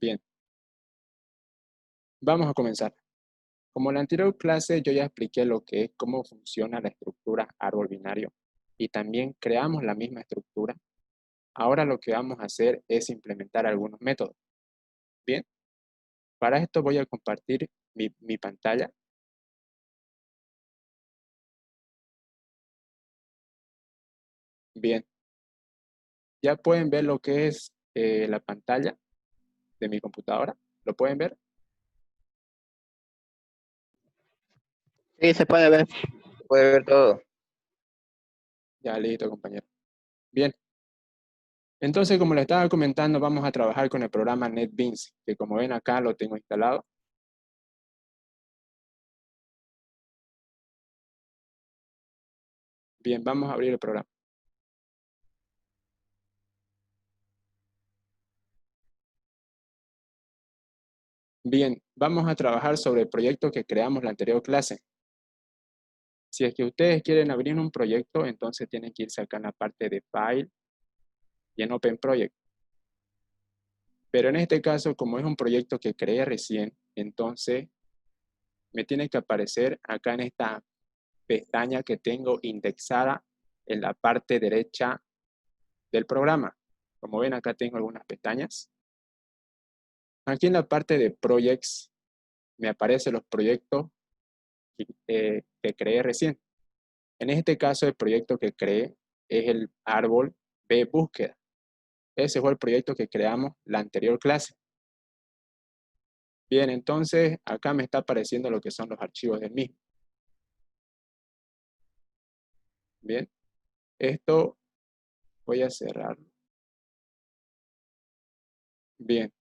Bien, vamos a comenzar. Como en la anterior clase yo ya expliqué lo que es cómo funciona la estructura árbol binario y también creamos la misma estructura. Ahora lo que vamos a hacer es implementar algunos métodos. Bien, para esto voy a compartir mi pantalla. Bien, ya pueden ver lo que es la pantalla de mi computadora. ¿Lo pueden ver? Sí, se puede ver todo. Ya listo, compañero. Bien, entonces como les estaba comentando, vamos a trabajar con el programa NetBeans, que como ven acá lo tengo instalado. Bien, vamos a abrir el programa. Bien, vamos a trabajar sobre el proyecto que creamos la anterior clase. Si es que ustedes quieren abrir un proyecto, entonces tienen que irse acá en la parte de File y en Open Project. Pero en este caso, como es un proyecto que creé recién, entonces me tiene que aparecer acá en esta pestaña que tengo indexada en la parte derecha del programa. Como ven, acá tengo algunas pestañas. Aquí en la parte de Projects me aparecen los proyectos que creé recién. En este caso, el proyecto que creé es el árbol de búsqueda. Ese fue el proyecto que creamos la anterior clase. Bien, entonces acá me está apareciendo lo que son los archivos del mismo. Bien, esto voy a cerrarlo. Bien,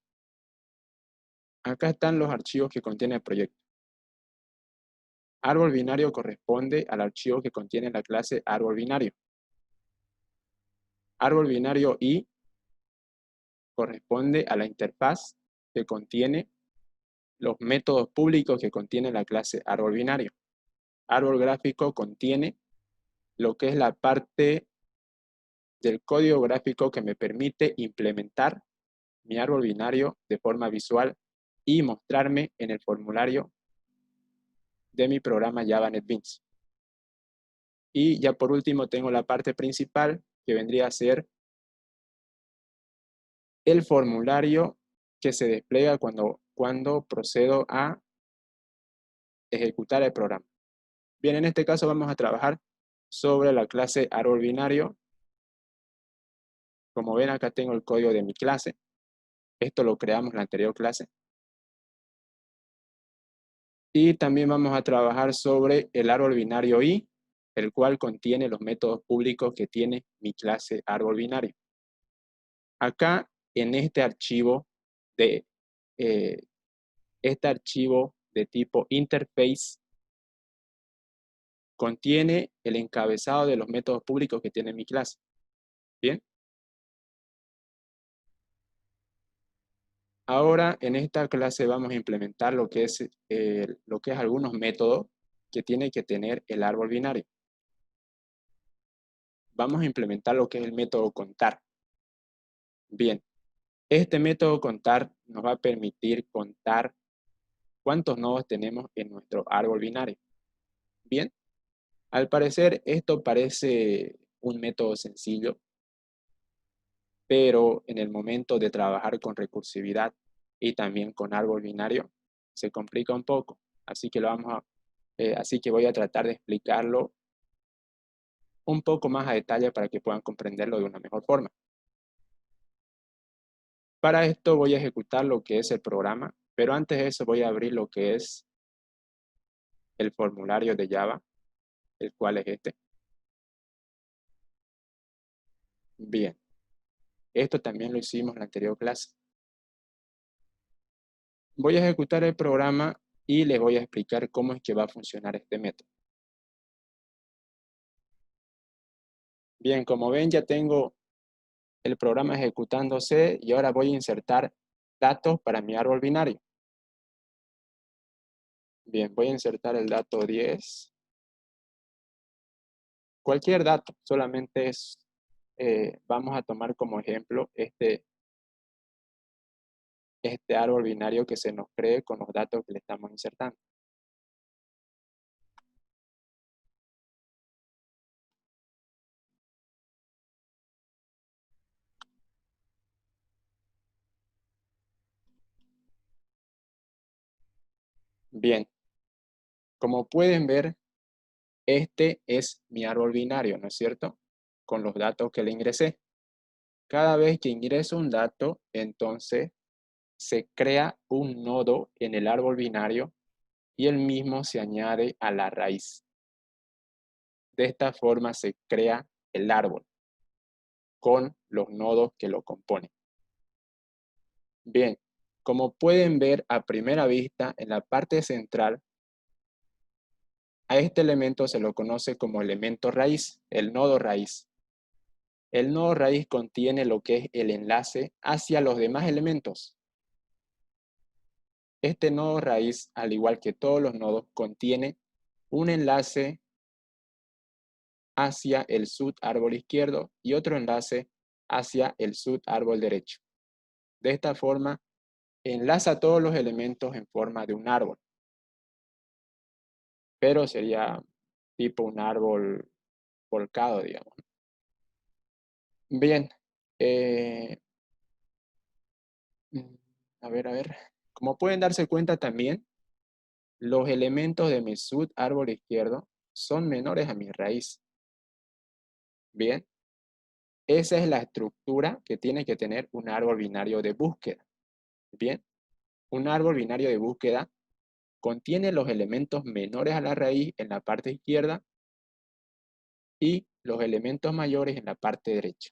acá están los archivos que contiene el proyecto. Árbol binario corresponde al archivo que contiene la clase árbol binario. Árbol binario I corresponde a la interfaz que contiene los métodos públicos que contiene la clase árbol binario. Árbol gráfico contiene lo que es la parte del código gráfico que me permite implementar mi árbol binario de forma visual y mostrarme en el formulario de mi programa Java NetBeans. Y ya por último tengo la parte principal que vendría a ser el formulario que se despliega cuando procedo a ejecutar el programa. Bien, en este caso vamos a trabajar sobre la clase árbol binario. Como ven, acá tengo el código de mi clase. Esto lo creamos en la anterior clase. Y también vamos a trabajar sobre el árbol binario I, el cual contiene los métodos públicos que tiene mi clase árbol binario. Acá, en de, eh, este archivo de tipo interface, contiene el encabezado de los métodos públicos que tiene mi clase. Bien. Ahora, en esta clase vamos a implementar lo que es algunos métodos que tiene que tener el árbol binario. Vamos a implementar lo que es el método contar. Bien, este método contar nos va a permitir contar cuántos nodos tenemos en nuestro árbol binario. Bien, al parecer esto parece un método sencillo, pero en el momento de trabajar con recursividad y también con árbol binario, se complica un poco. Así que así que voy a tratar de explicarlo un poco más a detalle para que puedan comprenderlo de una mejor forma. Para esto voy a ejecutar lo que es el programa, pero antes de eso voy a abrir lo que es el formulario de Java, el cual es este. Bien, esto también lo hicimos en la anterior clase. Voy a ejecutar el programa y les voy a explicar cómo es que va a funcionar este método. Bien, como ven ya tengo el programa ejecutándose y ahora voy a insertar datos para mi árbol binario. Bien, voy a insertar el dato 10. Cualquier dato, solamente vamos a tomar como ejemplo este árbol binario que se nos cree con los datos que le estamos insertando. Bien, como pueden ver, este es mi árbol binario, ¿no es cierto? Con los datos que le ingresé. Cada vez que ingreso un dato, entonces se crea un nodo en el árbol binario y el mismo se añade a la raíz. De esta forma se crea el árbol con los nodos que lo componen. Bien, como pueden ver a primera vista, en la parte central, a este elemento se lo conoce como elemento raíz, el nodo raíz. El nodo raíz contiene lo que es el enlace hacia los demás elementos. Este nodo raíz, al igual que todos los nodos, contiene un enlace hacia el subárbol izquierdo y otro enlace hacia el subárbol derecho. De esta forma, enlaza todos los elementos en forma de un árbol, pero sería tipo un árbol volcado, digamos. Bien, eh, a ver. Como pueden darse cuenta también, los elementos de mi subárbol izquierdo son menores a mi raíz. Bien, esa es la estructura que tiene que tener un árbol binario de búsqueda. Bien, un árbol binario de búsqueda contiene los elementos menores a la raíz en la parte izquierda y los elementos mayores en la parte derecha.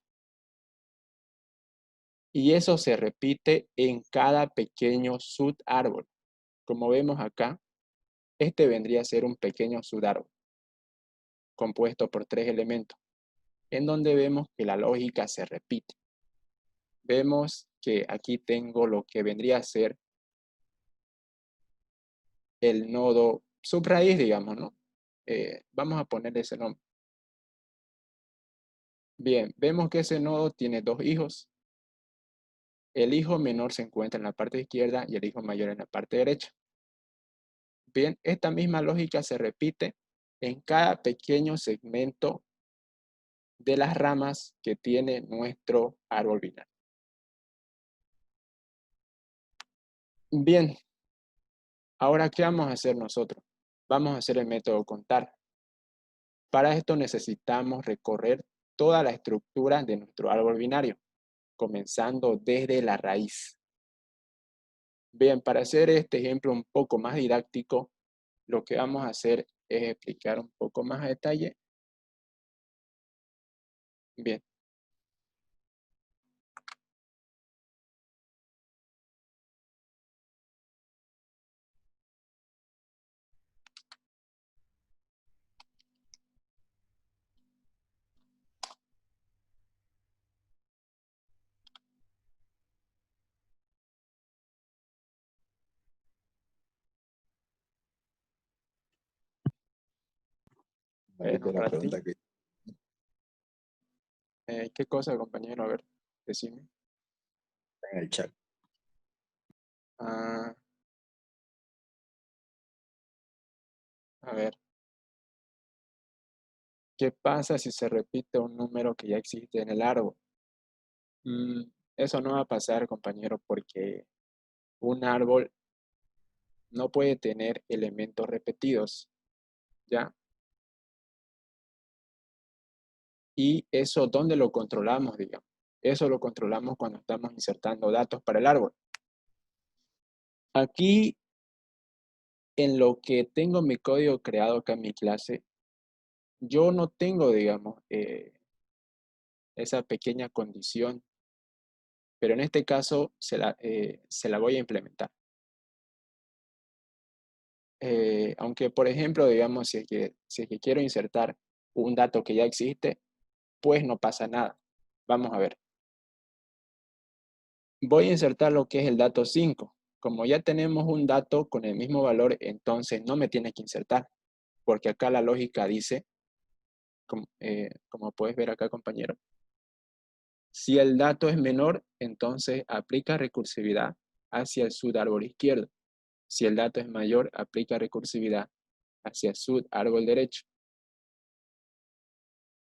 Y eso se repite en cada pequeño subárbol. Como vemos acá, este vendría a ser un pequeño subárbol compuesto por 3 elementos, en donde vemos que la lógica se repite. Vemos que aquí tengo lo que vendría a ser el nodo subraíz, digamos, ¿no? Vamos a ponerle ese nombre. Bien, vemos que ese nodo tiene 2 hijos. El hijo menor se encuentra en la parte izquierda y el hijo mayor en la parte derecha. Bien, esta misma lógica se repite en cada pequeño segmento de las ramas que tiene nuestro árbol binario. Bien, ahora, ¿qué vamos a hacer nosotros? Vamos a hacer el método contar. Para esto necesitamos recorrer toda la estructura de nuestro árbol binario, comenzando desde la raíz. Bien, para hacer este ejemplo un poco más didáctico, lo que vamos a hacer es explicar un poco más a detalle. Bien. Repite Un la ratito. pregunta que ¿Qué cosa, compañero? A ver, decime. está en el chat. Ah, a ver. ¿Qué pasa si se repite un número que ya existe en el árbol? Eso no va a pasar, compañero, porque un árbol no puede tener elementos repetidos, ¿ya? Y eso, ¿dónde lo controlamos, digamos? Eso lo controlamos cuando estamos insertando datos para el árbol. Aquí, en lo que tengo mi código creado acá en mi clase, yo no tengo, digamos, esa pequeña condición, pero en este caso se la voy a implementar. Aunque, por ejemplo, digamos, si es que quiero insertar un dato que ya existe, pues no pasa nada. Vamos a ver. Voy a insertar lo que es el dato 5. Como ya tenemos un dato con el mismo valor, entonces no me tiene que insertar, porque acá la lógica dice, como puedes ver acá, compañero, si el dato es menor, entonces aplica recursividad hacia el subárbol izquierdo. Si el dato es mayor, aplica recursividad hacia el subárbol derecho.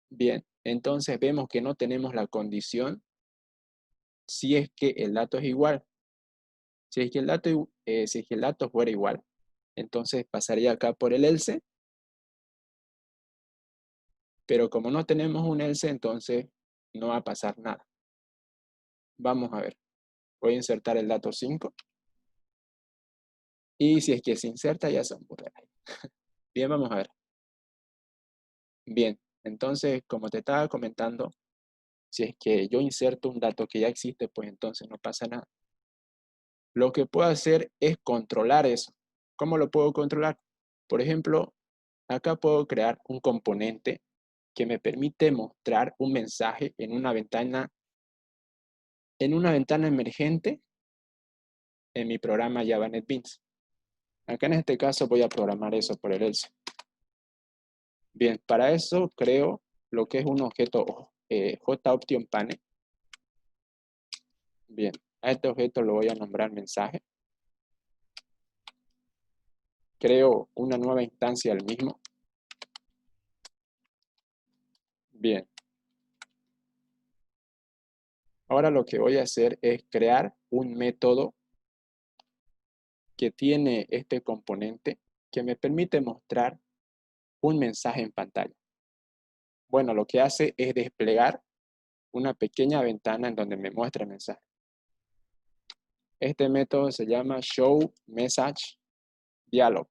Bien, entonces vemos que no tenemos la condición si es que el dato es igual. Si es que el dato fuera igual, entonces pasaría acá por el else, pero como no tenemos un else, entonces no va a pasar nada. Vamos a ver. Voy a insertar el dato 5. Y si es que se inserta, ya se ocurre. Bien, vamos a ver. Bien, entonces, como te estaba comentando, si es que yo inserto un dato que ya existe, pues entonces no pasa nada. Lo que puedo hacer es controlar eso. ¿Cómo lo puedo controlar? Por ejemplo, acá puedo crear un componente que me permite mostrar un mensaje en una ventana emergente en mi programa Java NetBeans. Acá en este caso voy a programar eso por el else. Bien, para eso creo lo que es un objeto JOptionPane. Bien, a este objeto lo voy a nombrar mensaje. Creo una nueva instancia del mismo. Bien. Ahora lo que voy a hacer es crear un método que tiene este componente que me permite mostrar un mensaje en pantalla. Bueno, lo que hace es desplegar una pequeña ventana en donde me muestra el mensaje. Este método se llama showMessageDialog.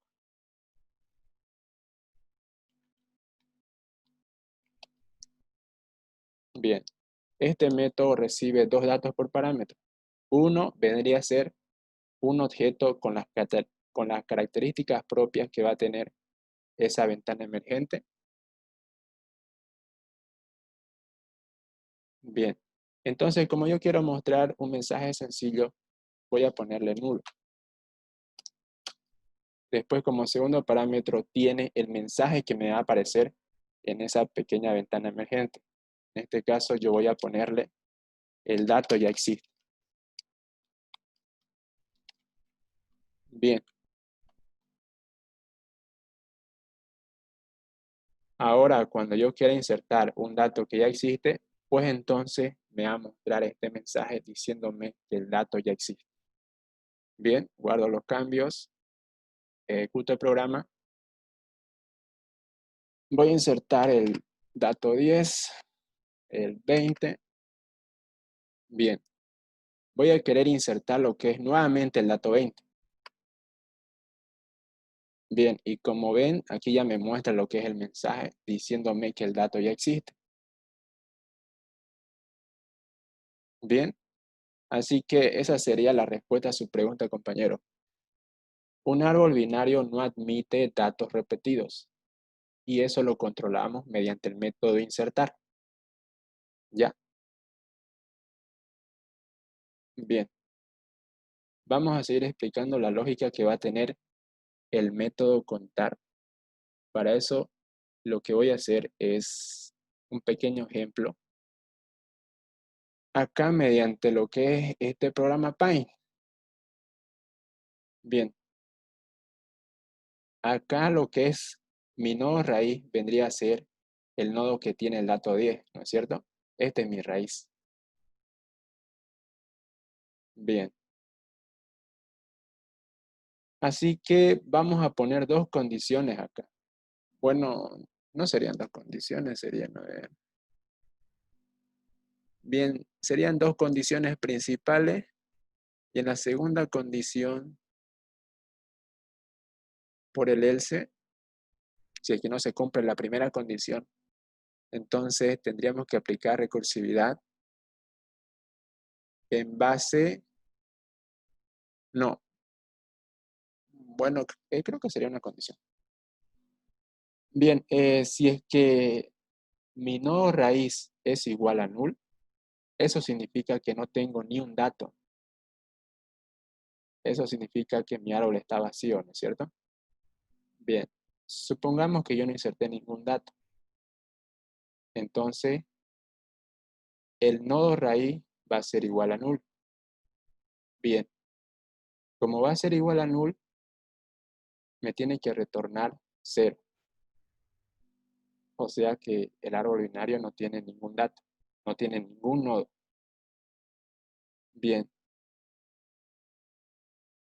Bien, este método recibe dos datos por parámetro. Uno vendría a ser un objeto con las características propias que va a tener esa ventana emergente. Bien, entonces como yo quiero mostrar un mensaje sencillo, voy a ponerle nulo. Después, como segundo parámetro, tiene el mensaje que me va a aparecer en esa pequeña ventana emergente. En este caso, yo voy a ponerle el dato ya existe. Bien. Ahora, cuando yo quiera insertar un dato que ya existe, pues entonces me va a mostrar este mensaje diciéndome que el dato ya existe. Bien, guardo los cambios, ejecuto el programa. Voy a insertar el dato 10, el 20. Bien, voy a querer insertar lo que es nuevamente el dato 20. Bien, y como ven, aquí ya me muestra lo que es el mensaje diciéndome que el dato ya existe. Bien, así que esa sería la respuesta a su pregunta, compañero. Un árbol binario no admite datos repetidos y eso lo controlamos mediante el método insertar. ¿Ya? Bien. Vamos a seguir explicando la lógica que va a tener el método contar. Para eso, lo que voy a hacer es un pequeño ejemplo. Acá mediante lo que es este programa Pine. Bien. Acá lo que es mi nodo raíz vendría a ser el nodo que tiene el dato 10, ¿no es cierto? Este es mi raíz. Bien. Así que vamos a poner dos condiciones acá. Bueno, no serían dos condiciones, serían, a ver. Bien, serían dos condiciones principales y en la segunda condición, por el else, si es que no se cumple la primera condición, entonces tendríamos que aplicar recursividad en base, no, bueno, creo que sería una condición. Bien, si es que mi nodo raíz es igual a null, eso significa que no tengo ni un dato. Eso significa que mi árbol está vacío, ¿no es cierto? Bien, supongamos que yo no inserté ningún dato. Entonces, el nodo raíz va a ser igual a null. Bien, Como va a ser igual a null, me tiene que retornar 0. O sea que el árbol binario no tiene ningún dato, no tiene ningún nodo. Bien.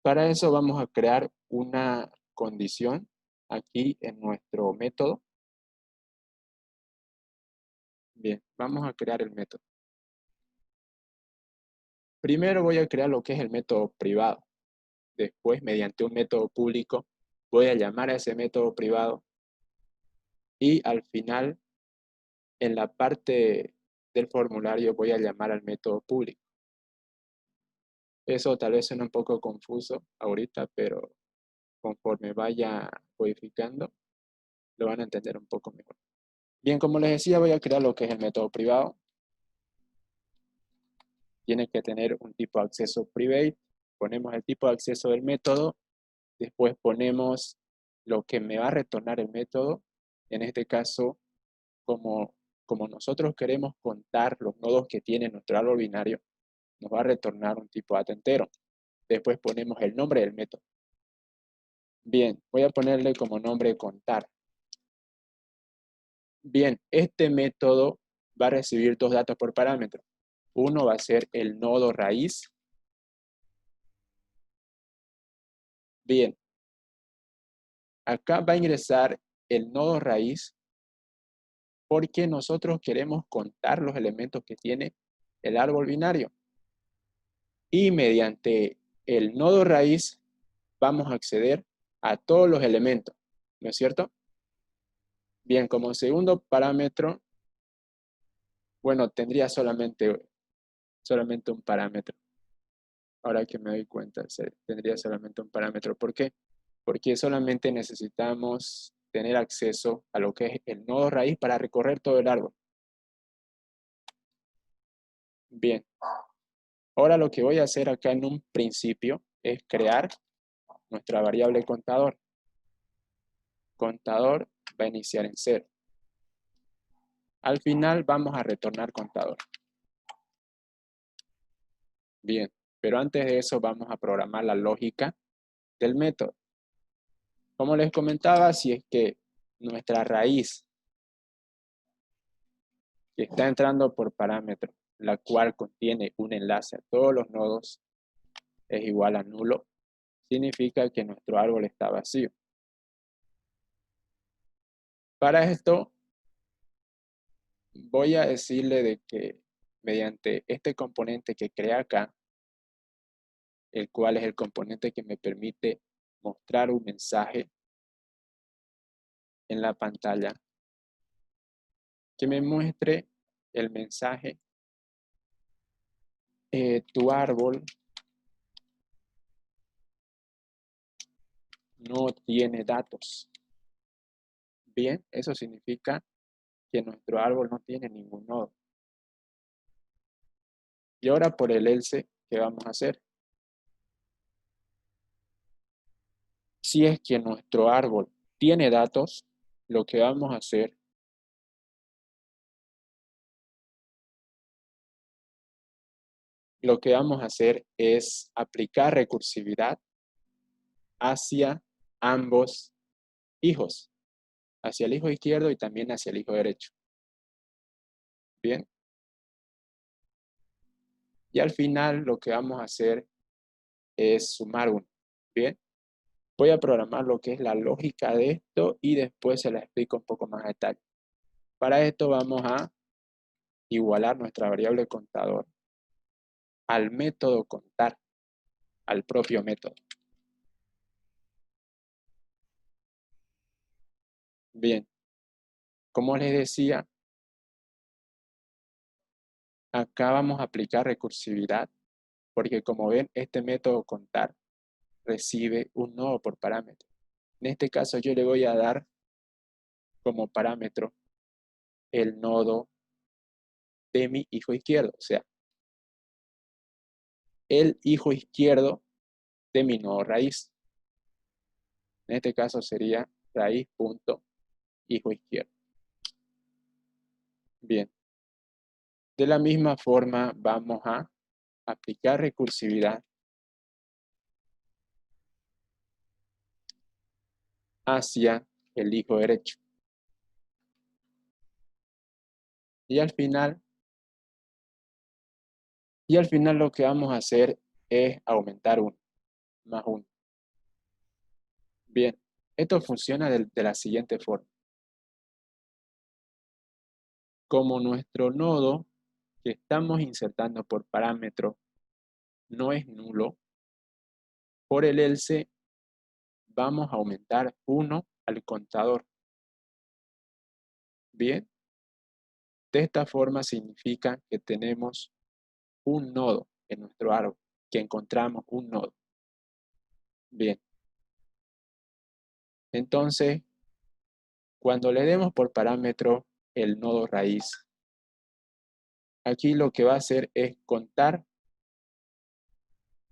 Para eso vamos a crear una condición aquí en nuestro método. Bien, vamos a crear el método. Primero voy a crear lo que es el método privado. Después, mediante un método público, voy a llamar a ese método privado. Y al final, en la parte del formulario, voy a llamar al método público. Eso tal vez suena un poco confuso ahorita, pero conforme vaya codificando, lo van a entender un poco mejor. Bien, como les decía, voy a crear lo que es el método privado. Tiene que tener un tipo de acceso private. Ponemos el tipo de acceso del método. Después ponemos lo que me va a retornar el método. En este caso, como nosotros queremos contar los nodos que tiene nuestro árbol binario, nos va a retornar un tipo dato entero. Después ponemos el nombre del método. Bien, voy a ponerle como nombre contar. Bien, este método va a recibir dos datos por parámetro. Uno va a ser el nodo raíz. Bien, acá va a ingresar el nodo raíz porque nosotros queremos contar los elementos que tiene el árbol binario. Y mediante el nodo raíz vamos a acceder a todos los elementos, ¿no es cierto? Bien, como segundo parámetro, bueno, tendría solamente un parámetro. Ahora que me doy cuenta, tendría solamente un parámetro. ¿Por qué? Porque solamente necesitamos tener acceso a lo que es el nodo raíz para recorrer todo el árbol. Bien. Ahora lo que voy a hacer acá en un principio es crear nuestra variable contador. Contador va a iniciar en 0. Al final vamos a retornar contador. Bien, pero antes de eso vamos a programar la lógica del método. Como les comentaba, si es que nuestra raíz que está entrando por parámetro, la cual contiene un enlace a todos los nodos, es igual a nulo, significa que nuestro árbol está vacío. Para esto, voy a decirle de que mediante este componente que crea acá, el cual es el componente que me permite mostrar un mensaje en la pantalla, que me muestre el mensaje, tu árbol no tiene datos. Bien, eso significa que nuestro árbol no tiene ningún nodo. Y ahora por el else, ¿qué vamos a hacer? Si es que nuestro árbol tiene datos, lo que vamos a hacer es aplicar recursividad hacia ambos hijos, hacia el hijo izquierdo y también hacia el hijo derecho. Bien. Y al final lo que vamos a hacer es sumar 1. Bien. Voy a programar lo que es la lógica de esto y después se la explico un poco más a detalle. Para esto vamos a igualar nuestra variable contador al método contar, al propio método. Bien, como les decía, acá vamos a aplicar recursividad, porque como ven, este método contar recibe un nodo por parámetro. En este caso yo le voy a dar como parámetro el nodo de mi hijo izquierdo, o sea, el hijo izquierdo de mi nodo raíz. En este caso sería raíz.hijo izquierdo. Bien. De la misma forma vamos a aplicar recursividad hacia el hijo derecho. Y al final lo que vamos a hacer es aumentar 1, más 1. Bien, esto funciona de la siguiente forma. Como nuestro nodo que estamos insertando por parámetro no es nulo, por el else vamos a aumentar 1 al contador. Bien, de esta forma significa que tenemos un nodo en nuestro árbol, que encontramos un nodo. Bien, entonces cuando le demos por parámetro el nodo raíz, aquí lo que va a hacer es contar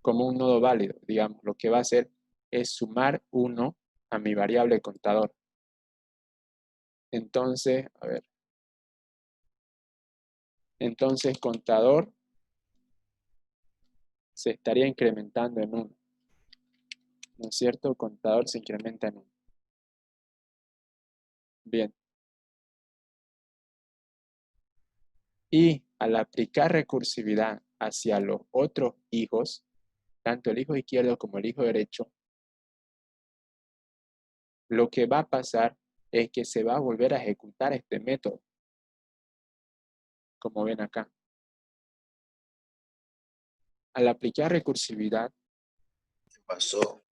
como un nodo válido. Digamos, lo que va a hacer es sumar 1 a mi variable contador. Entonces, a ver. Entonces, contador se estaría incrementando en 1. ¿No es cierto? Contador se incrementa en 1. Bien. Y al aplicar recursividad hacia los otros hijos, tanto el hijo izquierdo como el hijo derecho, lo que va a pasar es que se va a volver a ejecutar este método, como ven acá. Al aplicar recursividad, ¿Qué pasó?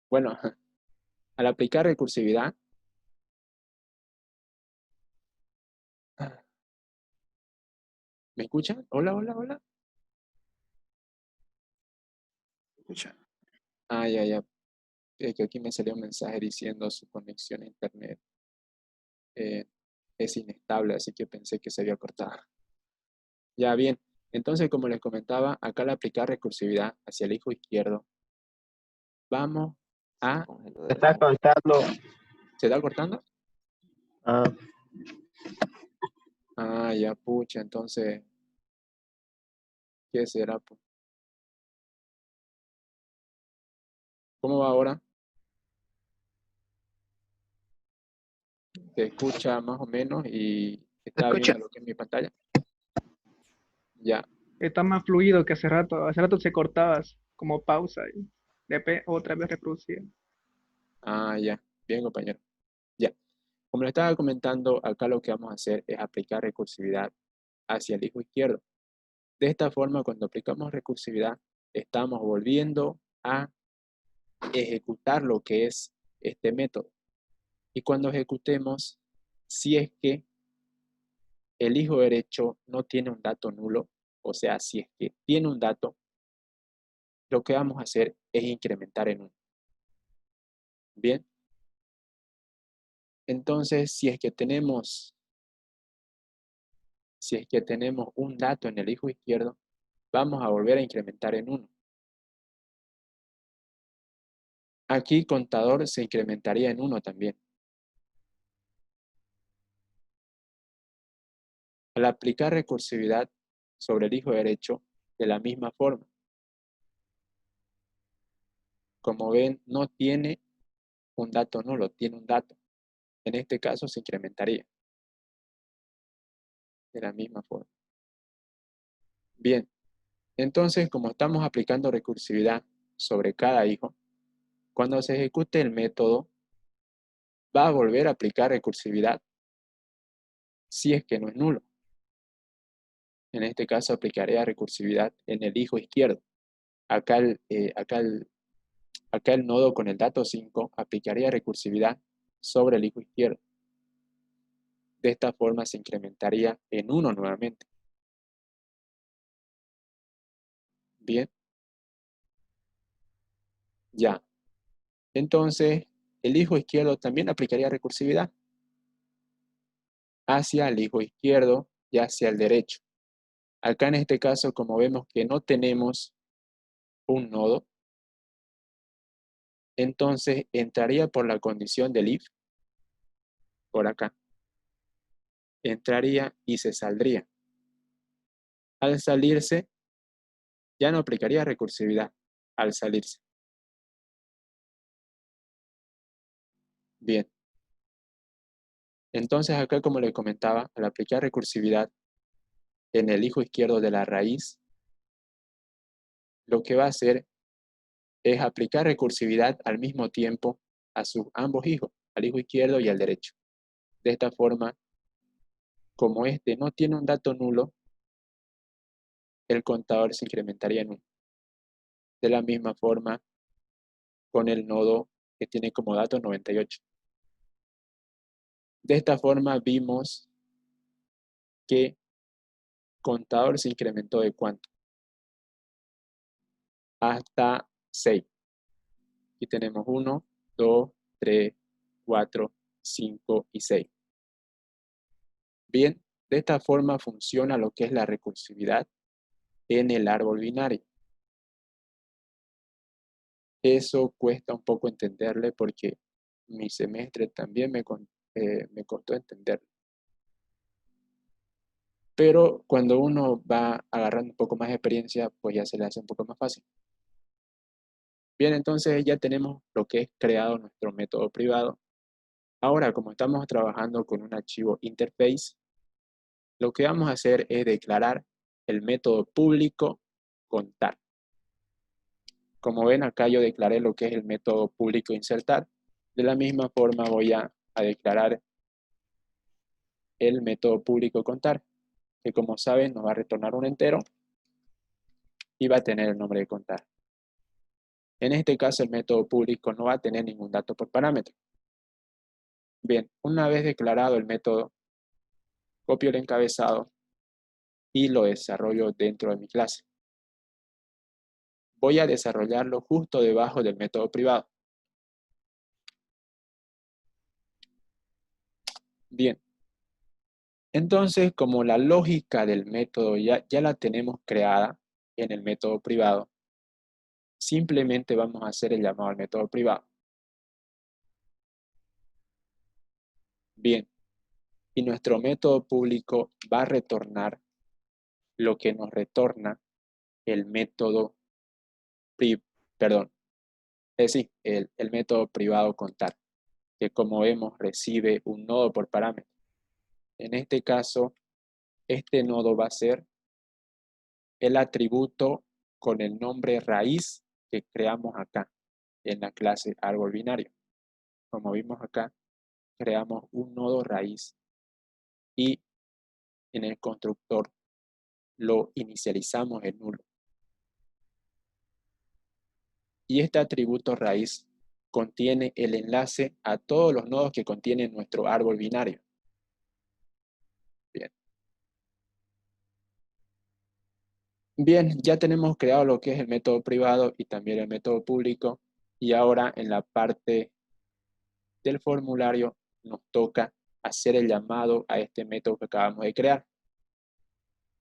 bueno, al aplicar recursividad, ¿me escuchan? Hola, hola, hola. Escucha. Ah, ya, ya. Es que aquí me salió un mensaje diciendo su conexión a internet es inestable, así que pensé que se había cortado. Ya, bien. Entonces, como les comentaba, acá al aplicar recursividad hacia el hijo izquierdo, vamos a... Se está contando. ¿Se está cortando? Ah, Ah, ya, pucha, entonces, ¿qué será? Pues? ¿Cómo va ahora? ¿Se escucha más o menos y ¿se está escucha? viendo lo que es mi pantalla? Ya. Está más fluido que hace rato. Hace rato se cortabas como pausa y después otra vez reproducía. Ah, ya. Bien, compañero. Ya. Como le estaba comentando, acá lo que vamos a hacer es aplicar recursividad hacia el hijo izquierdo. De esta forma, cuando aplicamos recursividad, estamos volviendo a ejecutar lo que es este método. Y cuando ejecutemos, si es que el hijo derecho no tiene un dato nulo, o sea, si es que tiene un dato, lo que vamos a hacer es incrementar en 1. Bien. Entonces, si es que tenemos un dato en el hijo izquierdo, vamos a volver a incrementar en 1. Aquí contador se incrementaría en 1 también. Al aplicar recursividad sobre el hijo derecho, de la misma forma. Como ven, no tiene un dato nulo, tiene un dato. En este caso se incrementaría de la misma forma. Bien, entonces como estamos aplicando recursividad sobre cada hijo, cuando se ejecute el método, va a volver a aplicar recursividad si es que no es nulo. En este caso aplicaría recursividad en el hijo izquierdo. Acá el nodo con el dato 5 aplicaría recursividad sobre el hijo izquierdo. De esta forma se incrementaría en 1 nuevamente. Bien. Ya. Entonces, el hijo izquierdo también aplicaría recursividad hacia el hijo izquierdo y hacia el derecho. Acá en este caso, como vemos que no tenemos un nodo, entonces entraría por la condición del if, por acá. Entraría y se saldría. Al salirse, ya no aplicaría recursividad al salirse. Bien. Entonces acá, como les comentaba, al aplicar recursividad en el hijo izquierdo de la raíz, lo que va a hacer es aplicar recursividad al mismo tiempo a sus ambos hijos, al hijo izquierdo y al derecho. De esta forma, como este no tiene un dato nulo, el contador se incrementaría en 1. De la misma forma, con el nodo que tiene como dato 98. De esta forma vimos que contador se incrementó de ¿cuánto? Hasta 6. Aquí tenemos 1, 2, 3, 4, 5 y 6. Bien, de esta forma funciona lo que es la recursividad en el árbol binario. Eso cuesta un poco entenderle porque mi semestre también me costó entenderlo. Pero cuando uno va agarrando un poco más de experiencia, pues ya se le hace un poco más fácil. Bien, entonces ya tenemos lo que es creado nuestro método privado. Ahora, como estamos trabajando con un archivo interface, lo que vamos a hacer es declarar el método público contar. Como ven, acá yo declaré lo que es el método público insertar. De la misma forma voy a declarar el método público contar, que como saben nos va a retornar un entero y va a tener el nombre de contar. En este caso el método público no va a tener ningún dato por parámetro. Bien, una vez declarado el método, copio el encabezado y lo desarrollo dentro de mi clase. Voy a desarrollarlo justo debajo del método privado. Bien, entonces como la lógica del método ya la tenemos creada en el método privado, simplemente vamos a hacer el llamado al método privado. Bien, y nuestro método público va a retornar lo que nos retorna el método el método privado contar, que como vemos recibe un nodo por parámetro. En este caso, este nodo va a ser el atributo con el nombre raíz que creamos acá en la clase árbol binario. Como vimos acá, creamos un nodo raíz y en el constructor lo inicializamos en nulo. Y este atributo raíz contiene el enlace a todos los nodos que contiene nuestro árbol binario. Bien. Bien, ya tenemos creado lo que es el método privado y también el método público. Y ahora en la parte del formulario nos toca hacer el llamado a este método que acabamos de crear.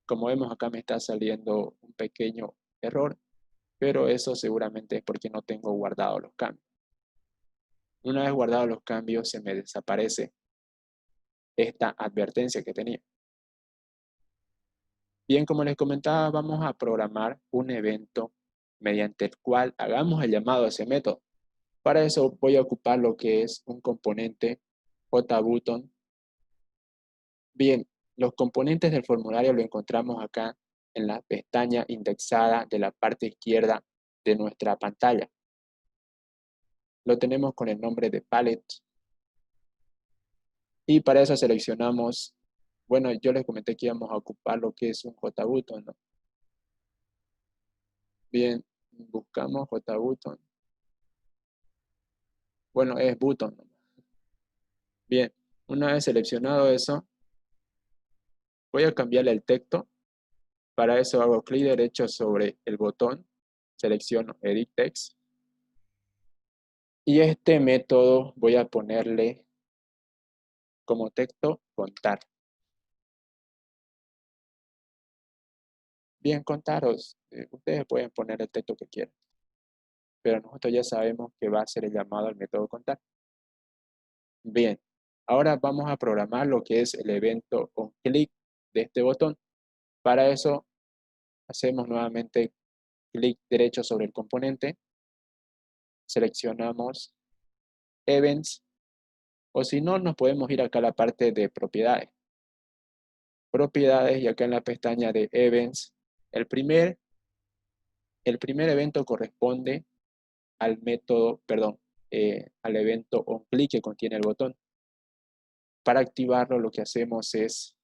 Como vemos acá me está saliendo un pequeño error, pero eso seguramente es porque no tengo guardado los cambios. Una vez guardados los cambios se me desaparece esta advertencia que tenía. Bien, como les comentaba, vamos a programar un evento mediante el cual hagamos el llamado a ese método. Para eso voy a ocupar lo que es un componente JButton. Bien, los componentes del formulario lo encontramos acá en la pestaña indexada de la parte izquierda de nuestra pantalla. Lo tenemos con el nombre de palette. Y para eso seleccionamos, bueno, yo les comenté que íbamos a ocupar lo que es un JButton, ¿no? Bien, buscamos JButton. Bueno, es button. Bien, una vez seleccionado eso, voy a cambiarle el texto. Para eso hago clic derecho sobre el botón, selecciono Edit Text. Y este método voy a ponerle como texto contar. Bien, contaros, ustedes pueden poner el texto que quieran. Pero nosotros ya sabemos que va a ser el llamado al método contar. Bien, ahora vamos a programar lo que es el evento con clic de este botón. Para eso hacemos nuevamente clic derecho sobre el componente, seleccionamos Events O si no, nos podemos ir acá a la parte de propiedades. Propiedades, y acá en la pestaña de Events, el primer evento corresponde al método, perdón, al evento onClick que contiene el botón. Para activarlo, lo que hacemos es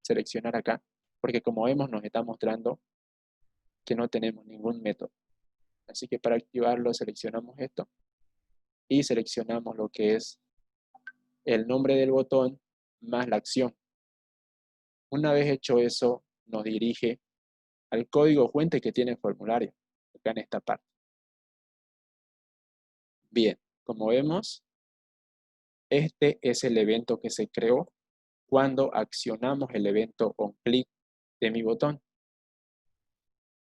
seleccionar acá, porque como vemos nos está mostrando que no tenemos ningún método. Así que para activarlo seleccionamos esto y seleccionamos lo que es el nombre del botón más la acción. Una vez hecho eso, nos dirige al código fuente que tiene el formulario, acá en esta parte. Bien, como vemos, este es el evento que se creó cuando accionamos el evento onClick de mi botón.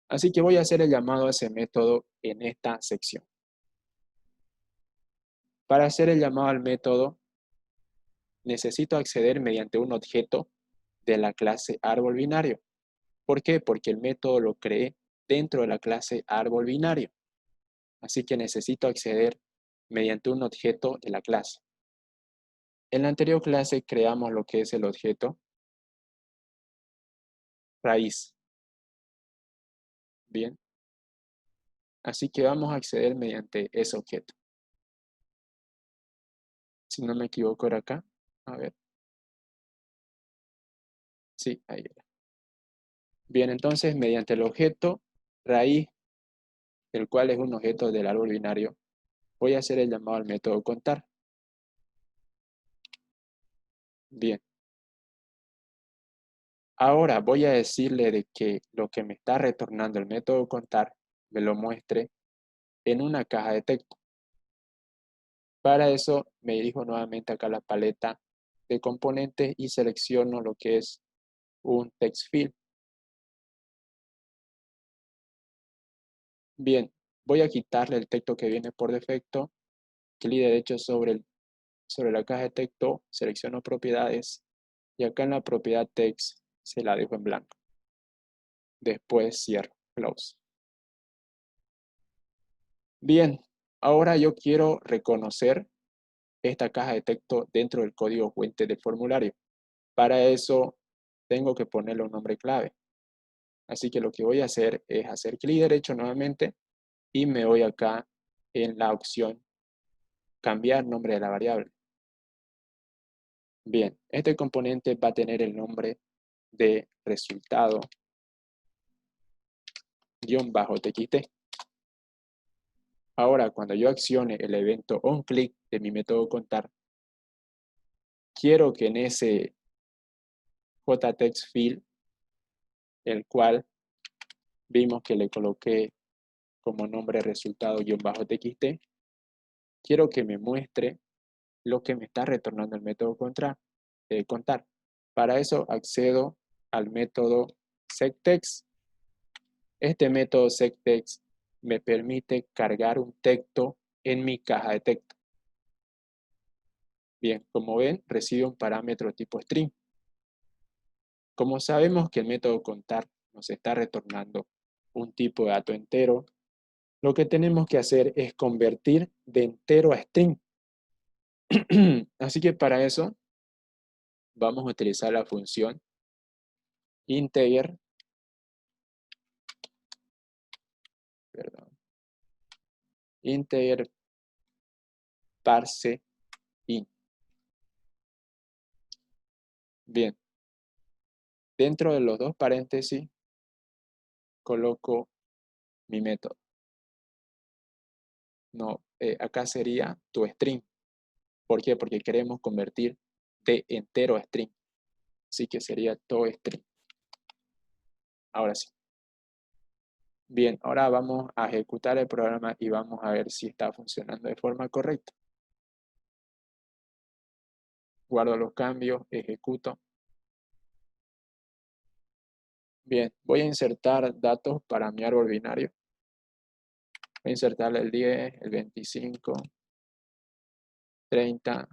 Así que voy a hacer el llamado a ese método en esta sección. Para hacer el llamado al método, necesito acceder mediante un objeto de la clase árbol binario. ¿Por qué? Porque el método lo creé dentro de la clase árbol binario. Así que necesito acceder mediante un objeto de la clase. En la anterior clase creamos lo que es el objeto raíz. Bien. Así que vamos a acceder mediante ese objeto. Si no me equivoco era acá. A ver. Sí, ahí era. Bien, entonces mediante el objeto raíz, el cual es un objeto del árbol binario, voy a hacer el llamado al método contar. Bien. Ahora voy a decirle de que lo que me está retornando el método contar me lo muestre en una caja de texto. Para eso me dirijo nuevamente acá a la paleta de componentes y selecciono lo que es un text field. Bien, voy a quitarle el texto que viene por defecto, clic derecho sobre la caja de texto, selecciono propiedades y acá en la propiedad text se la dejo en blanco. Después cierro, close. Bien, ahora yo quiero reconocer esta caja de texto dentro del código fuente del formulario. Para eso tengo que ponerle un nombre clave. Así que lo que voy a hacer es hacer clic derecho nuevamente y me voy acá en la opción cambiar nombre de la variable. Bien, este componente va a tener el nombre de resultado -txt. Ahora, cuando yo accione el evento onClick de mi método contar, quiero que en ese jTextField, el cual vimos que le coloqué como nombre resultado-txt, quiero que me muestre lo que me está retornando el método contar. Para eso accedo al método setText. Este método setText me permite cargar un texto en mi caja de texto. Bien, como ven, recibe un parámetro tipo string. Como sabemos que el método contar nos está retornando un tipo de dato entero, lo que tenemos que hacer es convertir de entero a string. Así que para eso vamos a utilizar la función integer, integer parse int. Bien, dentro de los dos paréntesis coloco mi método. No, acá sería tu string. ¿Por qué? Porque queremos convertir de entero a string. Así que sería toString. Ahora sí. Bien, ahora vamos a ejecutar el programa y vamos a ver si está funcionando de forma correcta. Guardo los cambios, ejecuto. Bien, voy a insertar datos para mi árbol binario. Voy a insertarle el 10, el 25, 30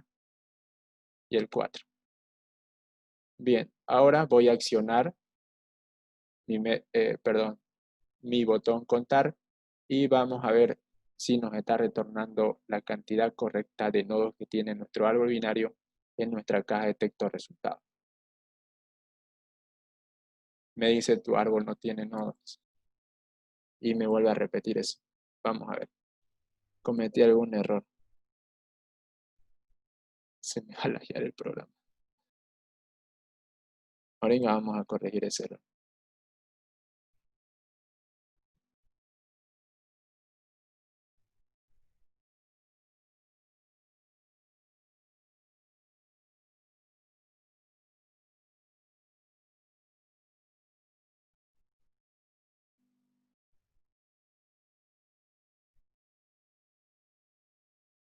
y el 4. Bien, ahora voy a accionar mi botón contar y vamos a ver si nos está retornando la cantidad correcta de nodos que tiene nuestro árbol binario en nuestra caja de texto resultado. Me dice tu árbol no tiene nodos. Y me vuelve a repetir eso. Vamos a ver. Cometí algún error. Se me va a laguear el programa. Ahora vamos a corregir ese error.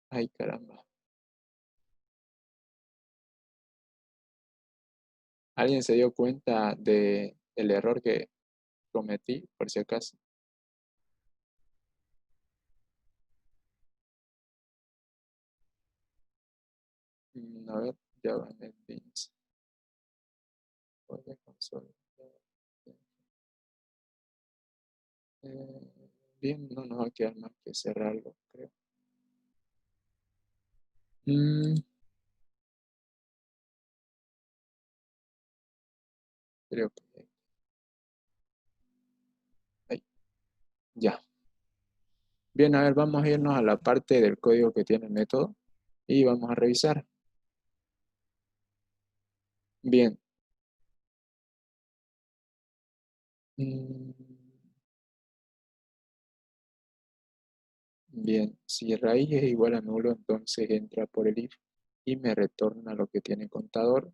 Ay, caramba. ¿Alguien se dio cuenta del error que cometí, por si acaso? A ver, ya va en NetBeans. Voy a consola. Bien, no nos va a quedar más que cerrarlo, creo. Creo que... Ahí, ya. Bien, a ver, vamos a irnos a la parte del código que tiene el método y vamos a revisar. Bien. Bien, si raíz es igual a nulo, entonces entra por el if y me retorna lo que tiene contador.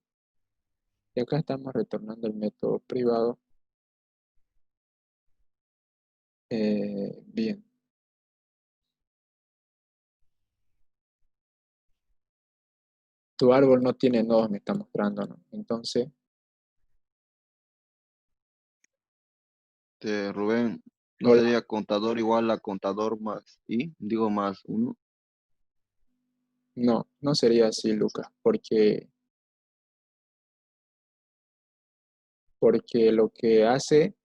Y acá estamos retornando el método privado. Bien. Tu árbol no tiene nodos, me está mostrando, ¿no? Entonces, Rubén, ¿no hola. sería contador igual a contador más i? Digo más 1. No, no sería así, Lucas, porque lo que hace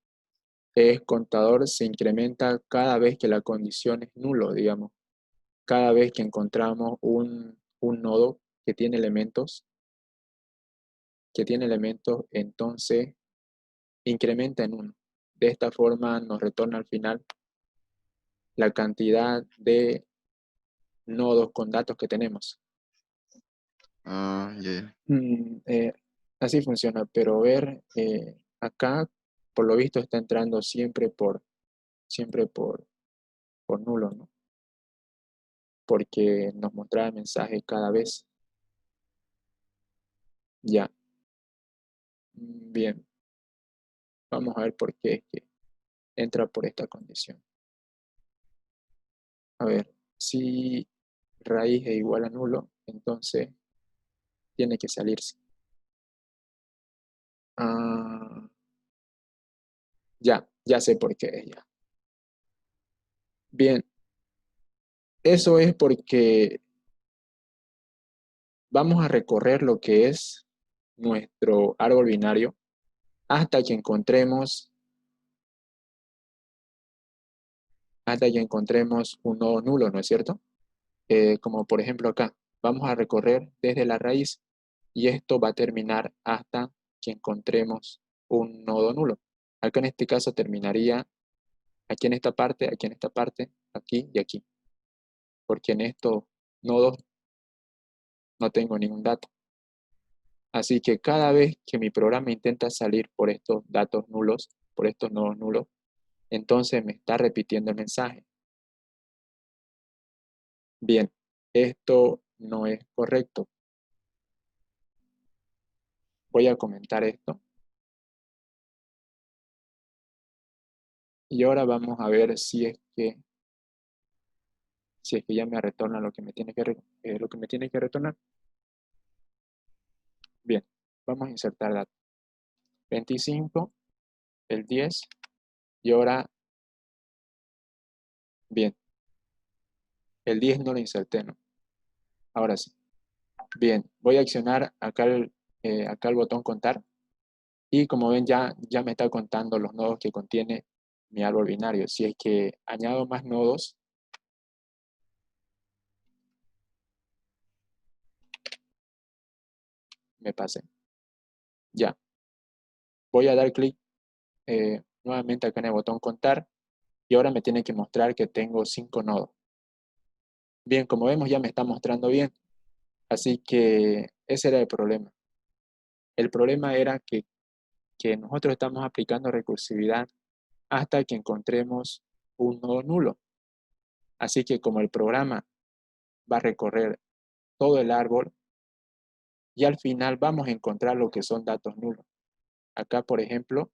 es contador se incrementa cada vez que la condición es nulo, digamos. Cada vez que encontramos un nodo que tiene elementos, entonces incrementa en 1. De esta forma nos retorna al final la cantidad de nodos con datos que tenemos. Ah, ya. Así funciona, pero ver acá, por lo visto está entrando siempre por nulo, ¿no? Porque nos mostraba el mensaje cada vez. Ya. Bien. Vamos a ver por qué es que entra por esta condición. A ver, si raíz es igual a nulo, entonces tiene que salirse. Ya sé por qué es ya. Bien, eso es porque vamos a recorrer lo que es nuestro árbol binario hasta que encontremos un nodo nulo, ¿no es cierto? Como por ejemplo acá, vamos a recorrer desde la raíz y esto va a terminar hasta que encontremos un nodo nulo. Acá en este caso terminaría aquí en esta parte, aquí y aquí, porque en estos nodos no tengo ningún dato. Así que cada vez que mi programa intenta salir por estos datos nulos, por estos nodos nulos, entonces me está repitiendo el mensaje. Bien, esto no es correcto. Voy a comentar esto. Y ahora vamos a ver si es que ya me retorna lo que me tiene que retornar. Bien, vamos a insertar datos. 25, el 10, y ahora, bien, el 10 no lo inserté, ¿no? Ahora sí. Bien, voy a accionar acá el botón contar, y como ven ya me está contando los nodos que contiene mi árbol binario. Si es que añado más nodos, me pasé. Ya. Voy a dar clic nuevamente acá en el botón contar y ahora me tiene que mostrar que tengo 5 nodos. Bien, como vemos ya me está mostrando bien. Así que ese era el problema. El problema era que nosotros estamos aplicando recursividad hasta que encontremos un nodo nulo. Así que como el programa va a recorrer todo el árbol y al final vamos a encontrar lo que son datos nulos. Acá, por ejemplo,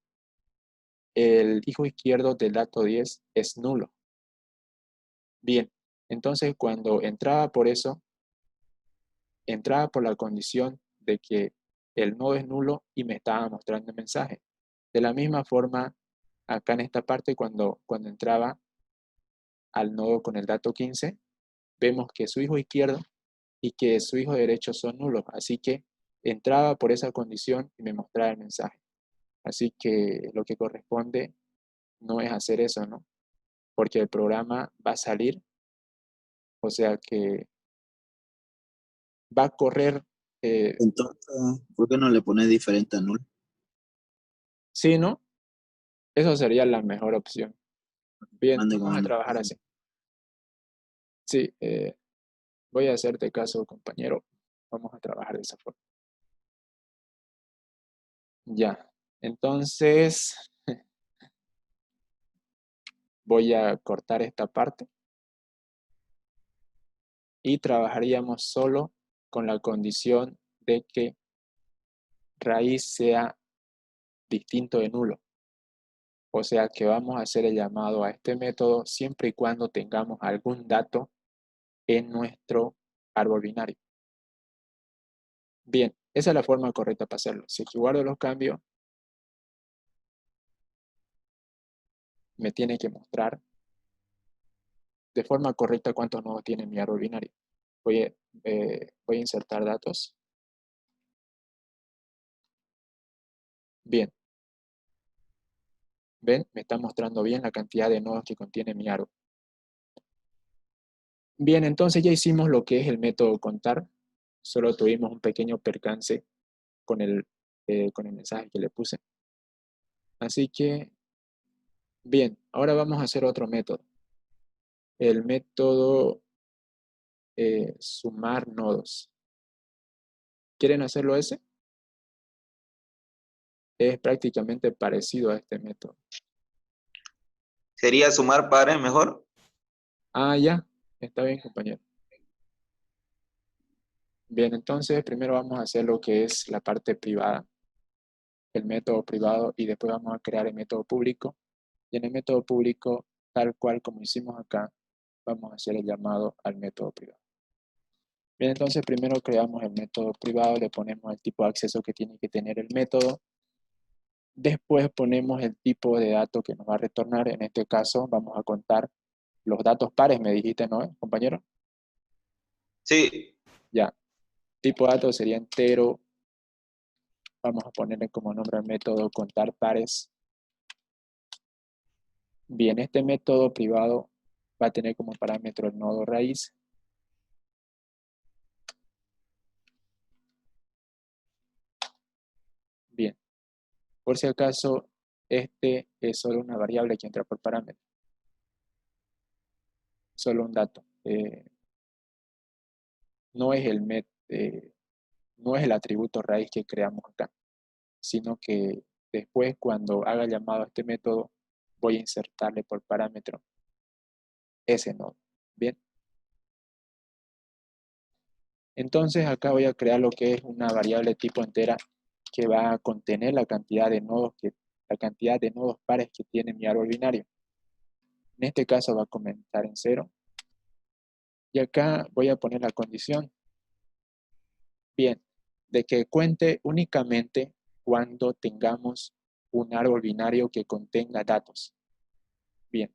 el hijo izquierdo del dato 10 es nulo. Bien, entonces cuando entraba por eso, entraba por la condición de que el nodo es nulo y me estaba mostrando el mensaje. De la misma forma, acá en esta parte, cuando entraba al nodo con el dato 15, vemos que su hijo izquierdo y que su hijo derecho son nulos. Así que entraba por esa condición y me mostraba el mensaje. Así que lo que corresponde no es hacer eso, ¿no? Porque el programa va a salir, o sea que va a correr, Entonces, ¿por qué no le pones diferente a null? sí, ¿no? Eso sería la mejor opción. Bien, Mande vamos con a el trabajar así. Sí, voy a hacerte caso, compañero. Vamos a trabajar de esa forma. Ya, entonces voy a cortar esta parte y trabajaríamos solo con la condición de que raíz sea distinto de nulo. O sea que vamos a hacer el llamado a este método siempre y cuando tengamos algún dato en nuestro árbol binario. Bien, esa es la forma correcta para hacerlo. Si aquí guardo los cambios, me tiene que mostrar de forma correcta cuántos nodos tiene mi árbol binario. Voy a insertar datos. Bien. ¿Ven? Me está mostrando bien la cantidad de nodos que contiene mi árbol. Bien, entonces ya hicimos lo que es el método contar. Solo tuvimos un pequeño percance con el mensaje que le puse. Así que, bien, ahora vamos a hacer otro método. El método sumar nodos. ¿Quieren hacerlo ese? Es prácticamente parecido a este método. ¿Sería sumar pares mejor? Ah, ya. Está bien, compañero. Bien, entonces primero vamos a hacer lo que es la parte privada, el método privado, y después vamos a crear el método público. Y en el método público, tal cual como hicimos acá, vamos a hacer el llamado al método privado. Bien, entonces primero creamos el método privado, le ponemos el tipo de acceso que tiene que tener el método. Después ponemos el tipo de dato que nos va a retornar. En este caso vamos a contar los datos pares, me dijiste, ¿no, compañero? Sí. Ya. Tipo de datos sería entero. Vamos a ponerle como nombre al método contar pares. Bien, este método privado va a tener como parámetro el nodo raíz. Bien, por si acaso, este es solo una variable que entra por parámetro. Solo un dato. No es no es el atributo raíz que creamos acá, sino que después cuando haga llamado a este método, voy a insertarle por parámetro ese nodo. Bien. Entonces acá voy a crear lo que es una variable tipo entera que va a contener la cantidad de nodos pares que tiene mi árbol binario. En este caso va a comenzar en 0. Y acá voy a poner la condición. Bien, de que cuente únicamente cuando tengamos un árbol binario que contenga datos. Bien.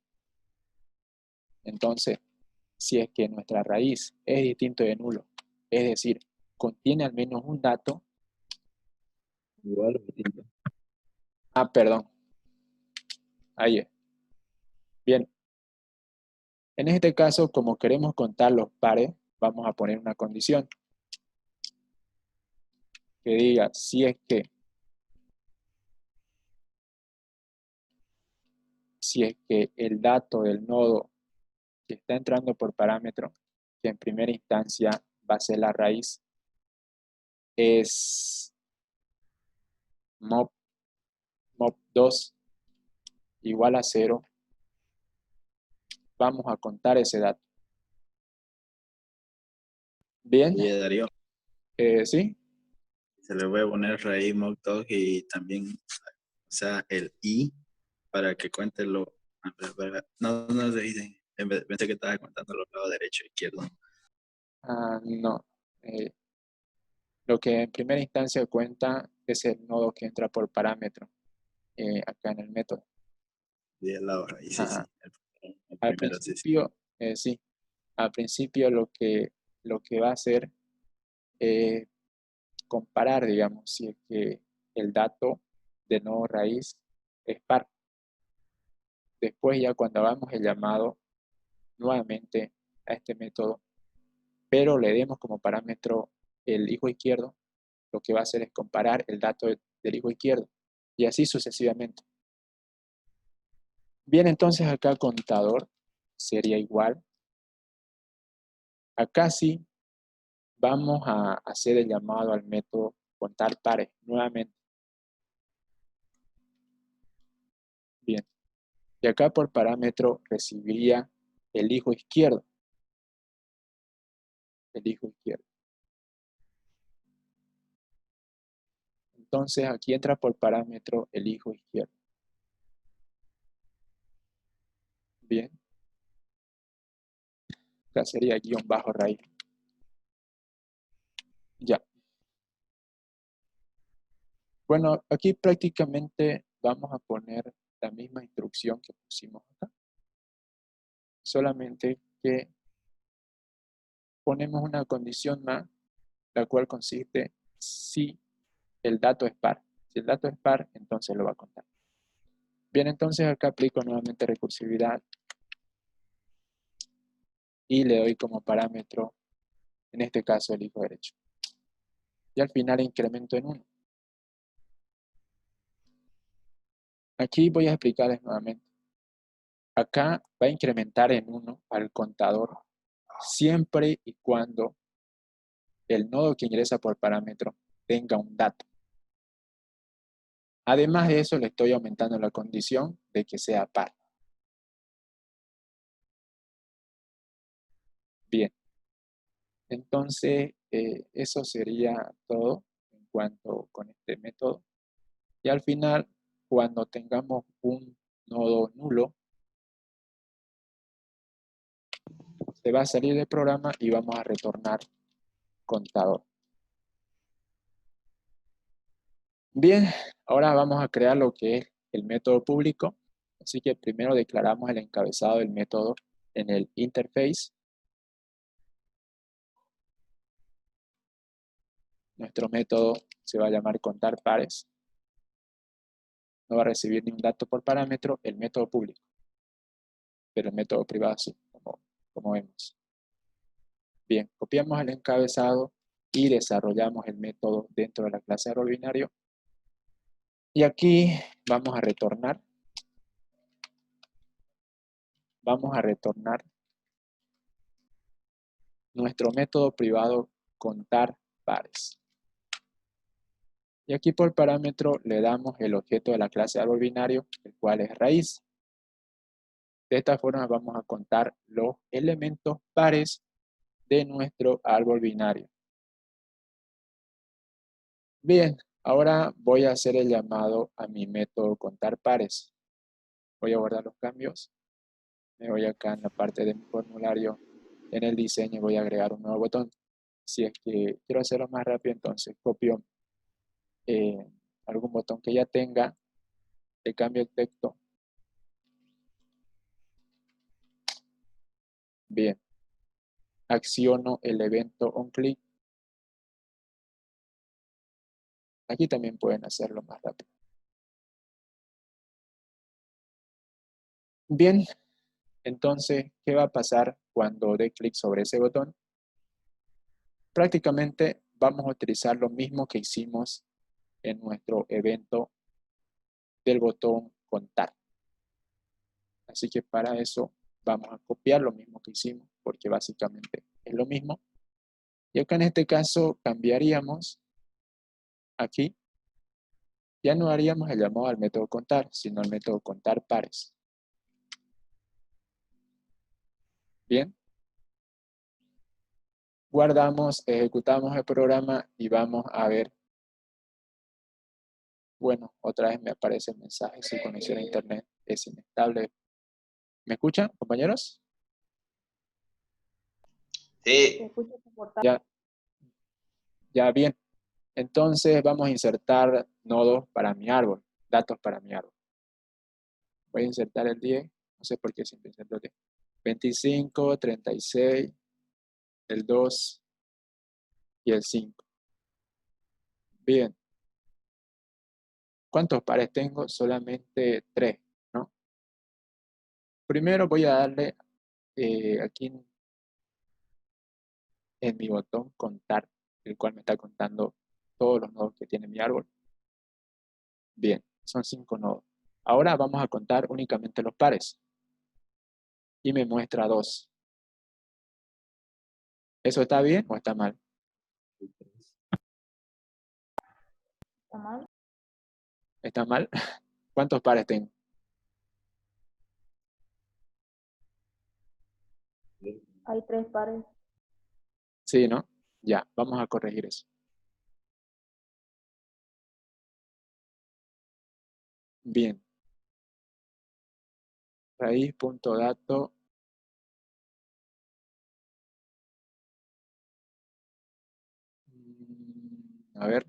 Entonces, si es que nuestra raíz es distinto de nulo, es decir, contiene al menos un dato. igual o distinto. Ah, perdón. Ahí es. Bien. En este caso, como queremos contar los pares, vamos a poner una condición que diga si es que el dato del nodo que está entrando por parámetro, que en primera instancia va a ser la raíz, es mob2 igual a 0, vamos a contar ese dato. Bien, Oye, Darío, ¿sí? se le voy a poner raíz mock2 y también, o sea, el i para que cuente lo. No se dice. Pensé que estaba contando los lados derecho e izquierdo. No. Lo que en primera instancia cuenta es el nodo que entra por parámetro acá en el método. Y el lado raíz, sí, sí. Ajá. El Al primero, sí, sí. principio, sí. Al principio lo que va a hacer es comparar, digamos, si es que el dato de nodo raíz es par. Después ya cuando hagamos el llamado nuevamente a este método, pero le demos como parámetro el hijo izquierdo, lo que va a hacer es comparar el dato del hijo izquierdo y así sucesivamente. Bien, entonces acá contador sería igual. Acá sí vamos a hacer el llamado al método contar pares nuevamente. Bien. Y acá por parámetro recibiría el hijo izquierdo. El hijo izquierdo. Entonces aquí entra por parámetro el hijo izquierdo. Bien. Acá sería guión bajo raíz. Ya. Bueno, aquí prácticamente vamos a poner la misma instrucción que pusimos acá. Solamente que ponemos una condición más, la cual consiste si el dato es par. Si el dato es par, entonces lo va a contar. Bien, entonces acá aplico nuevamente recursividad y le doy como parámetro, en este caso, el hijo derecho. Y al final incremento en 1. Aquí voy a explicarles nuevamente. Acá va a incrementar en 1 al contador siempre y cuando el nodo que ingresa por parámetro tenga un dato. Además de eso, le estoy aumentando la condición de que sea par. Bien. Entonces, eso sería todo en cuanto con este método. Y al final, cuando tengamos un nodo nulo, se va a salir del programa y vamos a retornar contador. Bien, ahora vamos a crear lo que es el método público. Así que primero declaramos el encabezado del método en el interface. Nuestro método se va a llamar contar pares. No va a recibir ni un dato por parámetro el método público, pero el método privado sí, como vemos. Bien, copiamos el encabezado y desarrollamos el método dentro de la clase árbol binario. Y aquí vamos a retornar nuestro método privado contar pares. Y aquí por parámetro le damos el objeto de la clase árbol binario, el cual es raíz. De esta forma vamos a contar los elementos pares de nuestro árbol binario. Bien, ahora voy a hacer el llamado a mi método contar pares. Voy a guardar los cambios. Me voy acá en la parte de mi formulario, en el diseño voy a agregar un nuevo botón. Si es que quiero hacerlo más rápido, entonces copio algún botón que ya tenga, le cambio el texto. Bien, acciono el evento onClick. Aquí también pueden hacerlo más rápido. Bien, entonces, ¿qué va a pasar cuando dé clic sobre ese botón? Prácticamente vamos a utilizar lo mismo que hicimos en nuestro evento del botón contar. Así que para eso vamos a copiar lo mismo que hicimos, porque básicamente es lo mismo. Y acá en este caso cambiaríamos aquí. Ya no haríamos el llamado al método contar, sino al método contar pares. Bien. Guardamos, ejecutamos el programa y vamos a ver. Bueno, otra vez me aparece el mensaje, su conexión a internet es inestable. ¿Me escuchan, compañeros? Sí. Ya, ya bien. Entonces vamos a insertar nodos para mi árbol, datos para mi árbol. Voy a insertar el 10, no sé por qué siempre inserto el 10. 25, 36, el 2 y el 5. Bien. ¿Cuántos pares tengo? Solamente 3, ¿no? Primero voy a darle aquí en mi botón contar, el cual me está contando todos los nodos que tiene mi árbol. Bien, son 5 nodos. Ahora vamos a contar únicamente los pares. Y me muestra 2. ¿Eso está bien o está mal? ¿Está mal? ¿Está mal? ¿Cuántos pares tengo? Hay 3 pares. Sí, ¿no? Ya, vamos a corregir eso. Bien. Raíz.dato. A ver.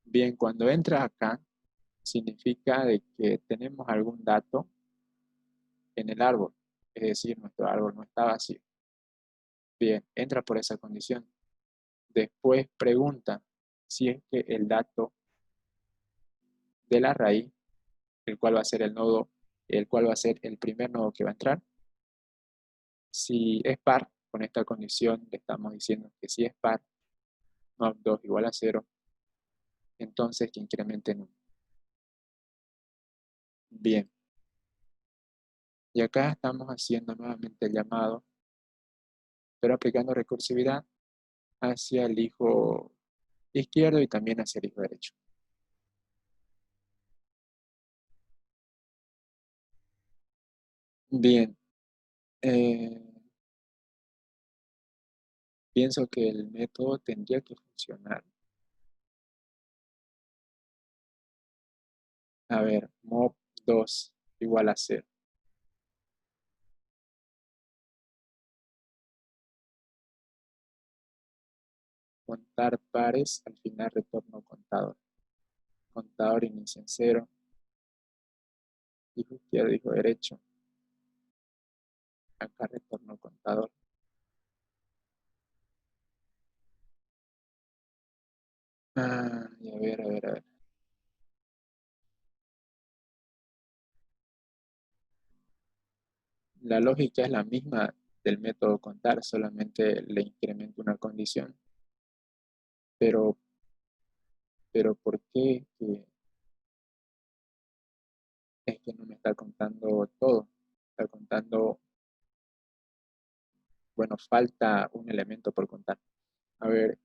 Bien, cuando entra acá, significa de que tenemos algún dato en el árbol. Es decir, nuestro árbol no está vacío. Bien, entra por esa condición. Después pregunta si es que el dato de la raíz, el cual va a ser el nodo, el cual va a ser el primer nodo que va a entrar. Si es par, con esta condición le estamos diciendo que si es par, node 2 igual a 0, entonces que incremente en 1. Bien. Y acá estamos haciendo nuevamente el llamado, pero aplicando recursividad hacia el hijo izquierdo y también hacia el hijo derecho. Bien. Pienso que el método tendría que funcionar. A ver, mob2 igual a 0. Contar pares, al final retorno contador. Contador inicia en 0. Hijo izquierdo, hijo derecho. Acá retorno contador. Y a ver, a ver, a ver. La lógica es la misma del método contar, solamente le incremento una condición. Pero ¿por qué es que no me está contando todo? Está contando, bueno, falta un elemento por contar. A ver,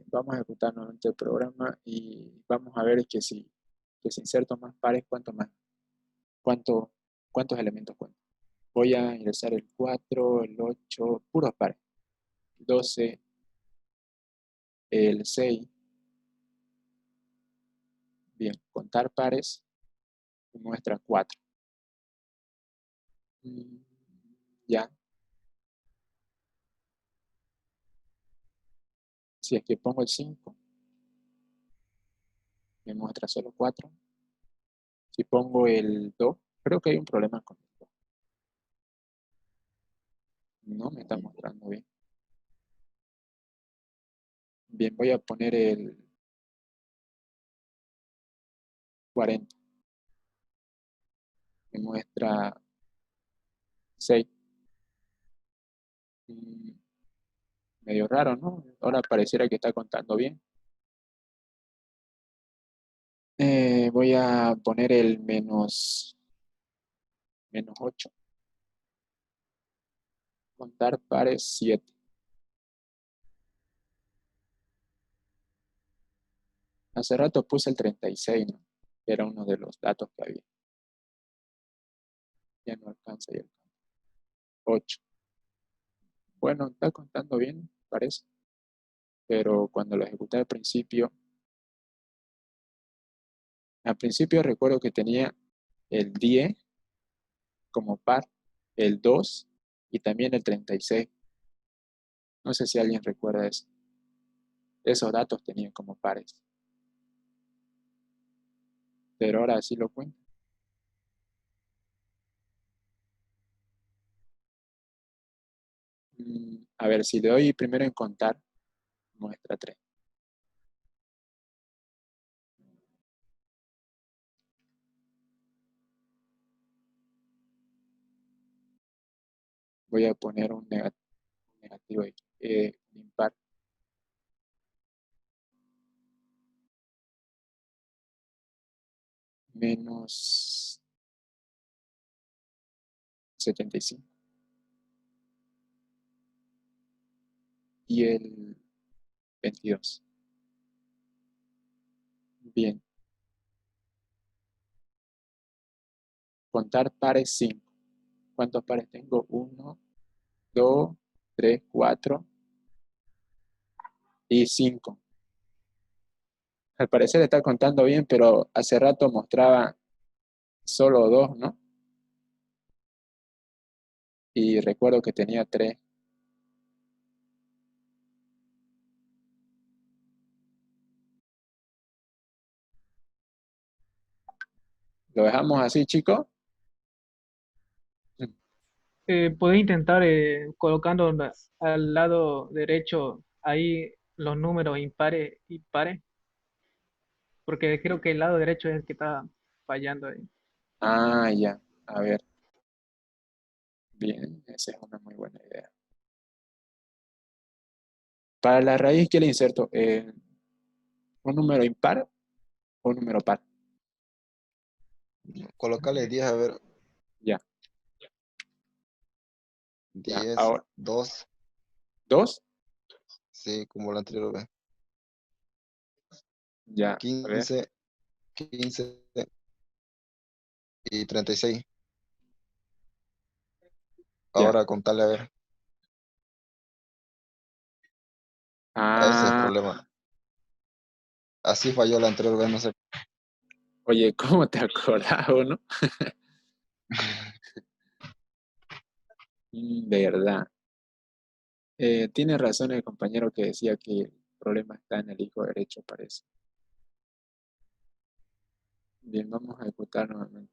vamos a ejecutar nuevamente el programa y vamos a ver que si inserto más pares, ¿cuántos elementos cuento? Voy a ingresar el 4, el 8, puros pares. 12, el 6. Bien, contar pares muestra 4. Ya. Si es que pongo el 5, me muestra solo 4. Si pongo el 2, creo que hay un problema con esto. No me está mostrando bien. Bien, voy a poner el 40. Me muestra 6. Mm, Medio raro, ¿no? Ahora pareciera que está contando bien. Voy a poner el menos 8. Contar pares 7. Hace rato puse el 36, ¿no? Era uno de los datos que había. Ya no alcanza ya. 8. Bueno, está contando bien, parece. Pero cuando lo ejecuté al principio recuerdo que tenía el 10 como par, el 2 y también el 36. No sé si alguien recuerda eso. Esos datos tenían como pares. Pero ahora sí lo cuento. A ver, si le doy primero en contar, muestra 3. Voy a poner un negativo ahí, un impar. Menos 75. Y el 22. Bien. Contar pares 5. ¿Cuántos pares tengo? 1, 2, 3, 4 y 5. Al parecer está contando bien, pero hace rato mostraba solo 2, ¿no? Y recuerdo que tenía 3. ¿Lo dejamos así, chicos? Puedes intentar colocando al lado derecho ahí los números impares y pares, porque creo que el lado derecho es el que está fallando ahí. Ah, ya. A ver. Bien, esa es una muy buena idea. Para la raíz, ¿qué le inserto? ¿Un número impar o un número par? Colocarle 10, a ver, Ya, ya. 10, Ahora, 2, 2, sí, como la anterior vez. ya. A ver. 15, 15 y 36. Ya. Ahora contarle, a ver, ese es el Ah, problema. Así falló la anterior vez, no sé. oye, ¿cómo te acordás, no? Verdad. Tiene razón el compañero que decía que el problema está en el hijo derecho, parece. Bien, vamos a ejecutar nuevamente.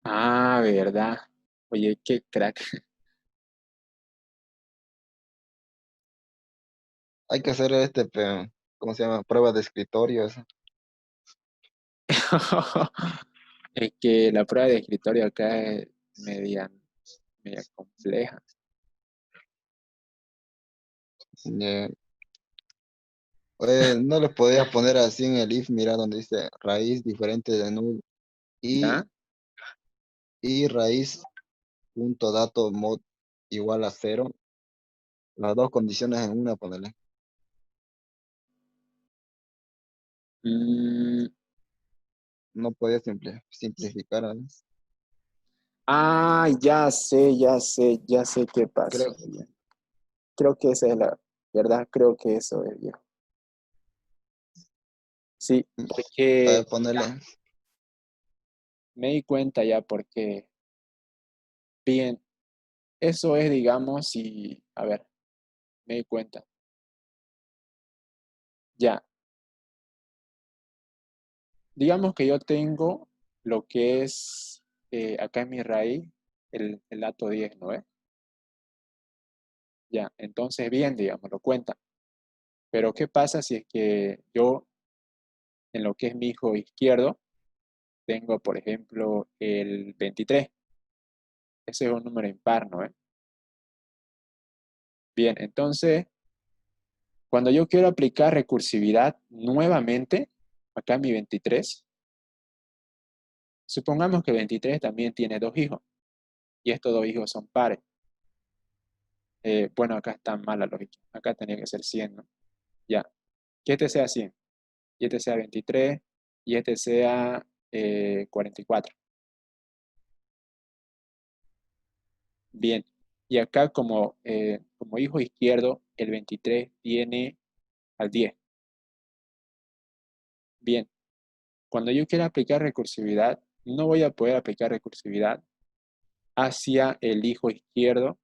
Ah, verdad. Oye, qué crack. Hay que hacer ¿cómo se llama? Pruebas de escritorio, eso. Es que la prueba de escritorio acá es media compleja. Eh, no les podías poner así en el if, mira donde dice raíz diferente de null y, ¿Ya? y raíz punto dato mod igual a 0. Las dos condiciones en una, ponerle. Mm, No podía simplificar, ¿no? ya sé qué pasó. Creo, Bien. Creo que esa es la verdad, creo que eso es bien. Sí, porque ponerle, me di cuenta ya porque, bien, eso es, digamos, y, a ver, me di cuenta. Ya, digamos que yo tengo lo que es acá en mi raíz, el dato 10, ¿no es? Ya, entonces bien, digamos, lo cuenta. Pero ¿qué pasa si es que yo, en lo que es mi hijo izquierdo, tengo, por ejemplo, el 23? Ese es un número impar, ¿no es? Bien, entonces, cuando yo quiero aplicar recursividad nuevamente, acá en mi 23, supongamos que 23 también tiene 2 hijos, y estos 2 hijos son pares. Bueno, acá está mal la lógica. Acá tenía que ser 100, ¿no? Ya. Que este sea 100, y este sea 23, y este sea 44. Bien. Y acá como hijo izquierdo, el 23 tiene al 10. Bien. Cuando yo quiera aplicar recursividad, no voy a poder aplicar recursividad hacia el hijo izquierdo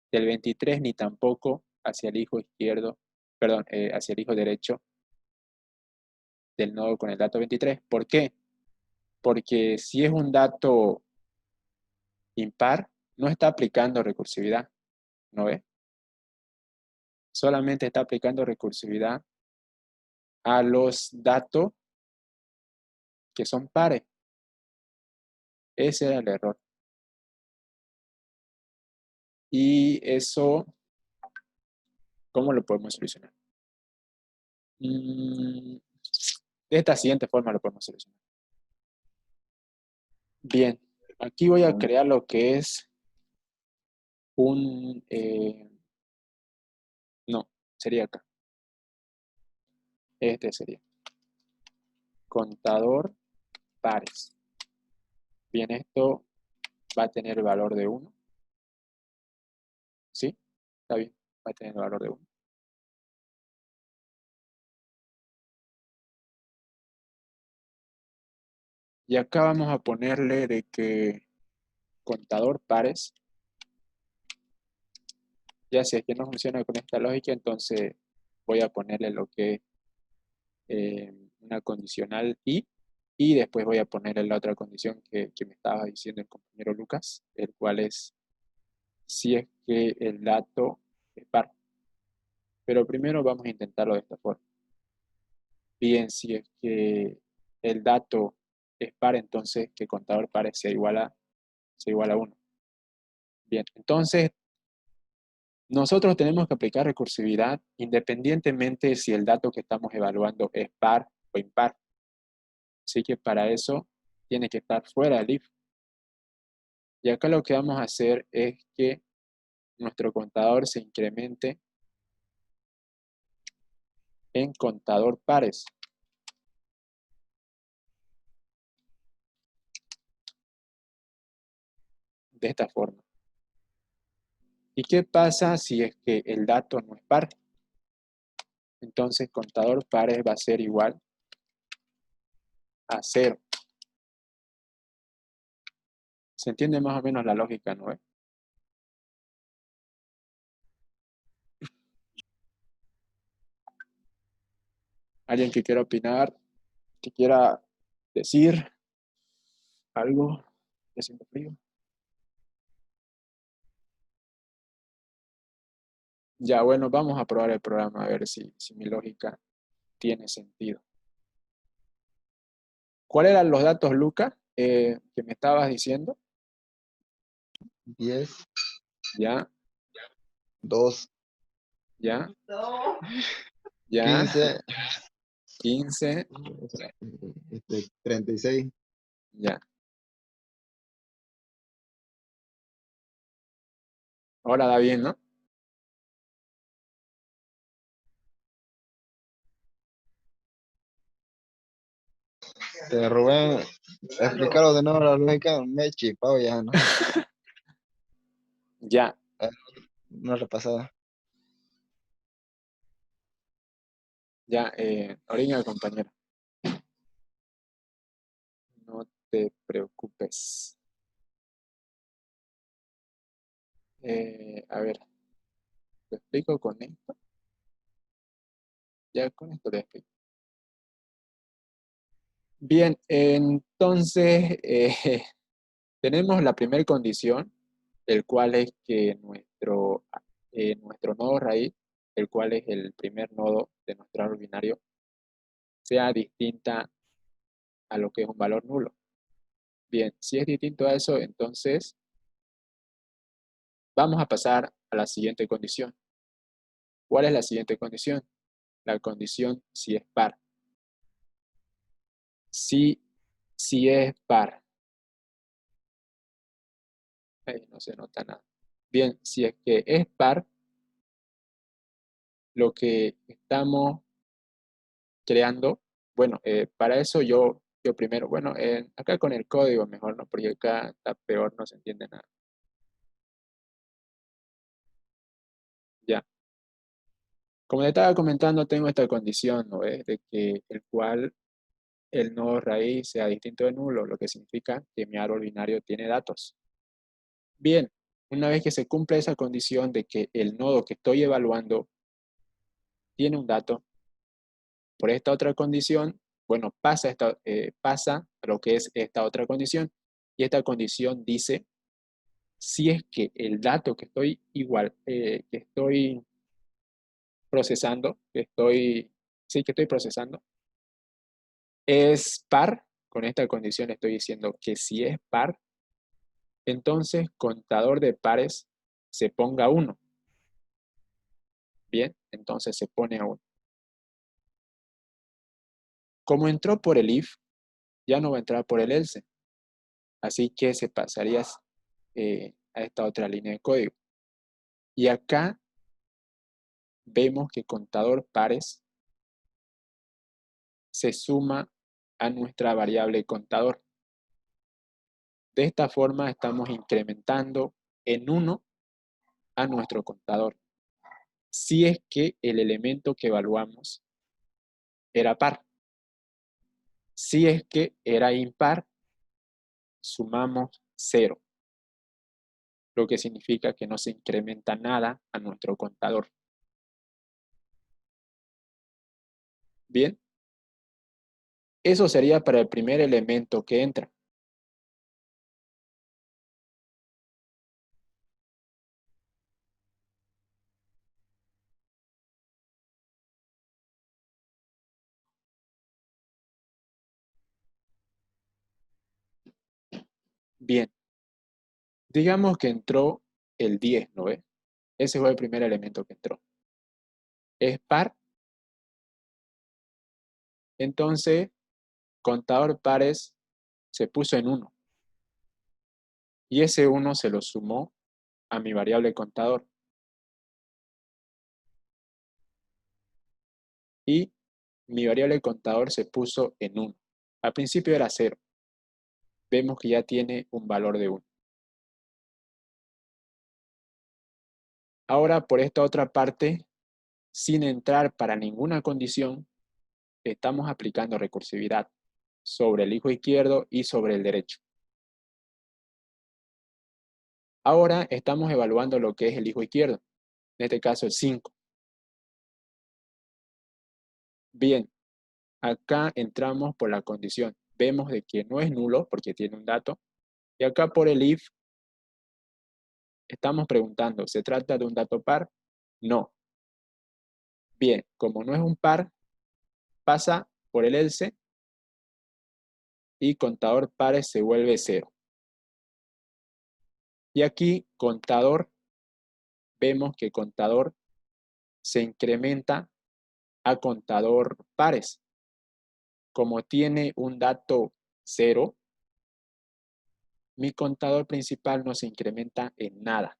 del 23, ni tampoco hacia el hijo izquierdo, perdón, hacia el hijo derecho del nodo con el dato 23. ¿Por qué? Porque si es un dato impar, no está aplicando recursividad, ¿no ve? Solamente está aplicando recursividad a los datos que son pares. Ese era el error. Y eso, ¿cómo lo podemos solucionar? De esta siguiente forma lo podemos solucionar. Bien, aquí voy a crear lo que es un... no, sería acá. Este sería. Contador pares. Bien, esto va a tener el valor de 1. ¿Sí? Está bien, va a tener el valor de 1. Y acá vamos a ponerle de que contador pares, ya si es que no funciona con esta lógica, entonces voy a ponerle lo que es una condicional y después voy a ponerle la otra condición que me estaba diciendo el compañero Lucas, el cual es si es que el dato es par. Pero primero vamos a intentarlo de esta forma. Bien, si es que el dato es par, entonces que contador pares sea igual a 1. Bien, entonces nosotros tenemos que aplicar recursividad independientemente si el dato que estamos evaluando es par o impar. Así que para eso tiene que estar fuera del if. Y acá lo que vamos a hacer es que nuestro contador se incremente en contador pares. De esta forma. ¿Y qué pasa si es que el dato no es par? Entonces contador pares va a ser igual a 0. ¿Se entiende más o menos la lógica, no es? ¿Alguien que quiera opinar? ¿Que quiera decir algo? ¿Me siento frío? Ya, bueno, vamos a probar el programa a ver si mi lógica tiene sentido. ¿Cuáles eran los datos, Lucas, que me estabas diciendo? 10, Ya, 2, ya, ya, 15, 15, 36. ya. Ahora da bien, ¿no? Rubén, explicarlo de nuevo la lógica, me he chipado ya, ¿no? Ya, Una repasada. ya, Origa, compañero. No te preocupes. A ver, ¿te explico con esto? Ya con esto te explico. Bien, entonces Tenemos la primera condición, el cual es que nuestro nodo raíz, el cual es el primer nodo de nuestro árbol binario, sea distinta a lo que es un valor nulo. Bien, si es distinto a eso, entonces vamos a pasar a la siguiente condición. ¿Cuál es la siguiente condición? La condición si es par. Si es par. Ahí no se nota nada. Bien, si es que es par, lo que estamos creando, bueno, para eso yo primero, bueno, acá con el código mejor, ¿no? Porque acá está peor, no se entiende nada. Ya. Como le estaba comentando, tengo esta condición, ¿no? De que el cual el nodo raíz sea distinto de nulo, lo que significa que mi árbol binario tiene datos. Bien, una vez que se cumple esa condición de que el nodo que estoy evaluando tiene un dato, por esta otra condición, bueno, pasa a lo que es esta otra condición, y esta condición dice si es que el dato que estoy que estoy procesando, que estoy procesando, es par. Con esta condición estoy diciendo que si es par, entonces contador de pares se ponga 1. Bien, entonces se pone a 1. Como entró por el if, ya no va a entrar por el else. Así que se pasaría a esta otra línea de código. Y acá vemos que contador pares se suma a nuestra variable contador. De esta forma estamos incrementando en 1 a nuestro contador. Si es que el elemento que evaluamos era par. Si es que era impar, sumamos 0. Lo que significa que no se incrementa nada a nuestro contador. Bien. Eso sería para el primer elemento que entra. Bien. Digamos que entró el 10, ¿no ve? Ese fue el primer elemento que entró. Es par. Entonces, contador pares se puso en 1. Y ese 1 se lo sumó a mi variable contador. Y mi variable contador se puso en 1. Al principio era 0. Vemos que ya tiene un valor de 1. Ahora, por esta otra parte, sin entrar para ninguna condición, estamos aplicando recursividad sobre el hijo izquierdo y sobre el derecho. Ahora estamos evaluando lo que es el hijo izquierdo, en este caso el 5. Bien, acá entramos por la condición. Vemos de que no es nulo porque tiene un dato. Y acá por el if estamos preguntando, ¿se trata de un dato par? No. Bien, como no es un par, pasa por el else y contador pares se vuelve 0. Y aquí contador, vemos que contador se incrementa a contador pares. Como tiene un dato 0, mi contador principal no se incrementa en nada.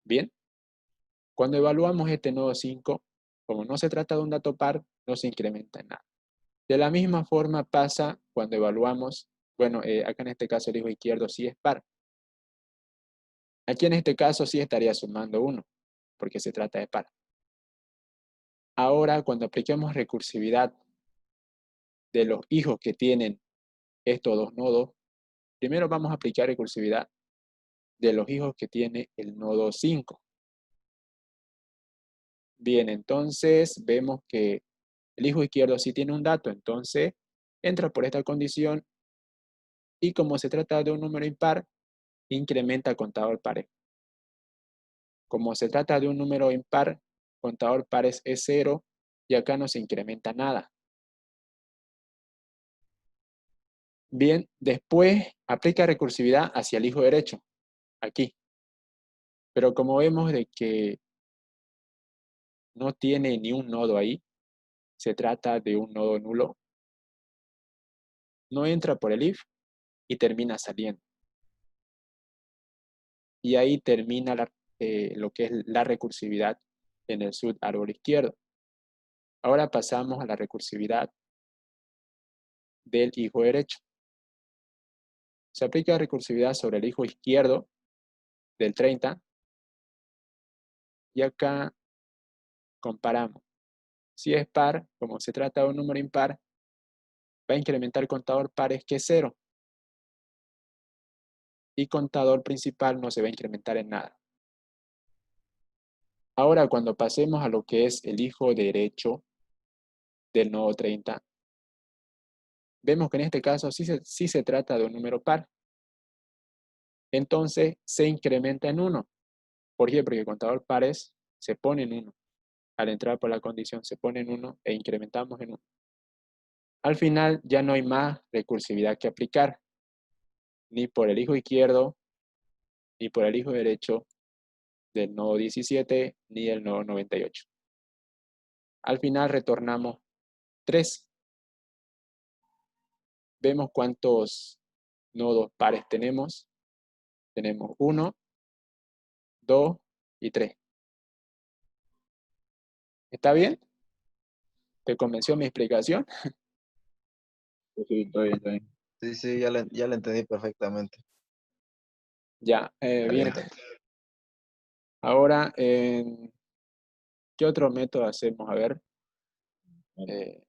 Bien, cuando evaluamos este nodo 5, como no se trata de un dato par, no se incrementa en nada. De la misma forma pasa cuando evaluamos, bueno, acá en este caso el hijo izquierdo sí es par. Aquí en este caso sí estaría sumando 1, porque se trata de par. Ahora, cuando apliquemos recursividad de los hijos que tienen estos dos nodos, primero vamos a aplicar recursividad de los hijos que tiene el nodo 5. Bien, entonces vemos que el hijo izquierdo sí tiene un dato, entonces entra por esta condición Y como se trata de un número impar, incrementa contador pares. Como se trata de un número impar, contador pares es 0 y acá no se incrementa nada. Bien, después aplica recursividad hacia el hijo derecho, aquí. Pero como vemos de que no tiene ni un nodo ahí, se trata de un nodo nulo, no entra por el if y termina saliendo. Y ahí termina lo que es la recursividad en el subárbol izquierdo. Ahora pasamos a la recursividad del hijo derecho. Se aplica recursividad sobre el hijo izquierdo del 30 y acá comparamos. Si es par, como se trata de un número impar, va a incrementar el contador pares que es 0. Y contador principal no se va a incrementar en nada. Ahora cuando pasemos a lo que es el hijo derecho del nodo 30, vemos que en este caso sí se trata de un número par. Entonces se incrementa en 1. ¿Por qué? Porque el contador pares se pone en 1. Al entrar por la condición se pone en 1 e incrementamos en 1. Al final ya no hay más recursividad que aplicar, ni por el hijo izquierdo, ni por el hijo derecho del nodo 17, ni del nodo 98. Al final retornamos 3. Vemos cuántos nodos pares tenemos. Tenemos 1, 2 y 3. ¿Está bien? ¿Te convenció mi explicación? Sí, está bien, está bien. Sí, ya le entendí perfectamente. Ya, Está bien. bien. Ahora, ¿qué otro método hacemos? A ver. Eh,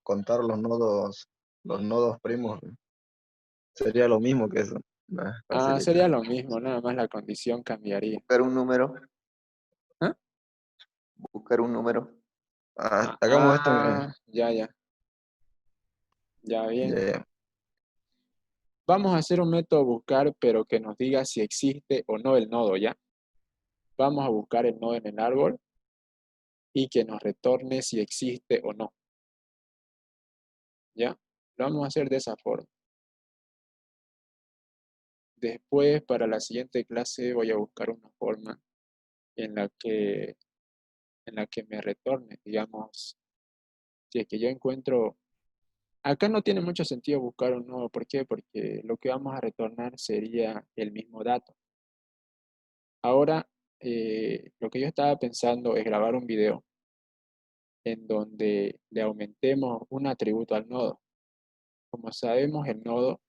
Contar los nodos primos, sería lo mismo que eso. Facilita. sería lo mismo, nada más la condición cambiaría. Buscar un número. ¿Ah? Buscar un número. Hagamos esto. Ya, bien. Ya. Vamos a hacer un método buscar, pero que nos diga si existe o no el nodo, ¿ya? Vamos a buscar el nodo en el árbol y que nos retorne si existe o no. ¿Ya? Lo vamos a hacer de esa forma. Después, para la siguiente clase, voy a buscar una forma en la que me retorne, digamos, si es que yo encuentro. Acá no tiene mucho sentido buscar un nodo. ¿Por qué? Porque lo que vamos a retornar sería el mismo dato. Ahora, lo que yo estaba pensando es grabar un video en donde le aumentemos un atributo al nodo. Como sabemos, el nodo,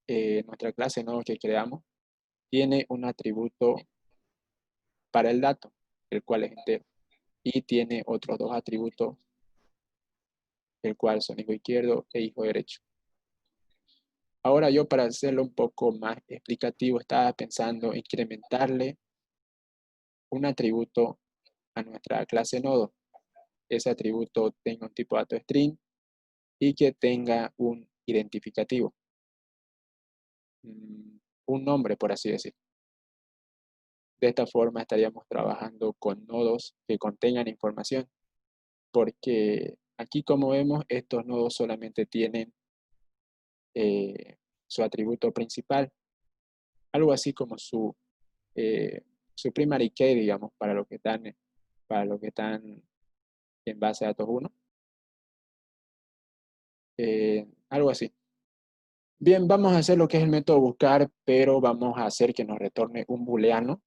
nuestra clase nodo que creamos, tiene un atributo para el dato, el cual es entero. Y tiene otros 2 atributos, el cual son hijo izquierdo e hijo derecho. Ahora yo, para hacerlo un poco más explicativo, estaba pensando incrementarle un atributo a nuestra clase nodo. Ese atributo tenga un tipo de dato string y que tenga un identificativo. Un nombre, por así decir. De esta forma estaríamos trabajando con nodos que contengan información. Porque aquí, como vemos, estos nodos solamente tienen su atributo principal. Algo así como su primary key, digamos, para lo que están en base de datos 1. Algo así. Bien, vamos a hacer lo que es el método buscar, pero vamos a hacer que nos retorne un booleano,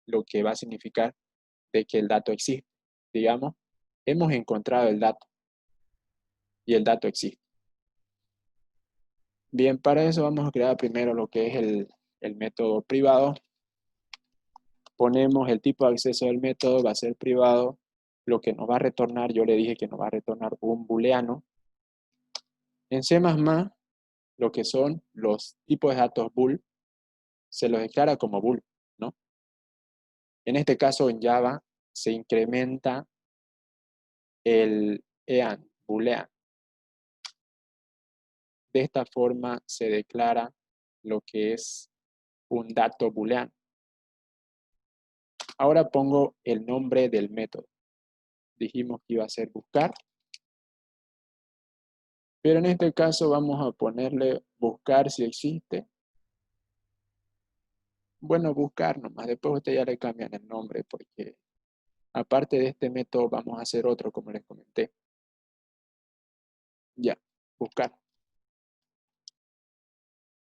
lo que va a significar de que el dato existe. Digamos, hemos encontrado el dato y el dato existe. Bien, para eso vamos a crear primero lo que es el método privado. Ponemos el tipo de acceso del método, va a ser privado. Lo que nos va a retornar, yo le dije que nos va a retornar un booleano. En C++, lo que son los tipos de datos bool, se los declara como bool, ¿no? En este caso, en Java, se incrementa el EAN, boolean. De esta forma se declara lo que es un dato booleano. Ahora pongo el nombre del método. Dijimos que iba a ser buscar. Pero en este caso vamos a ponerle buscar si existe. Bueno, buscar nomás. Después ustedes ya le cambian el nombre porque aparte de este método vamos a hacer otro como les comenté. Ya, buscar.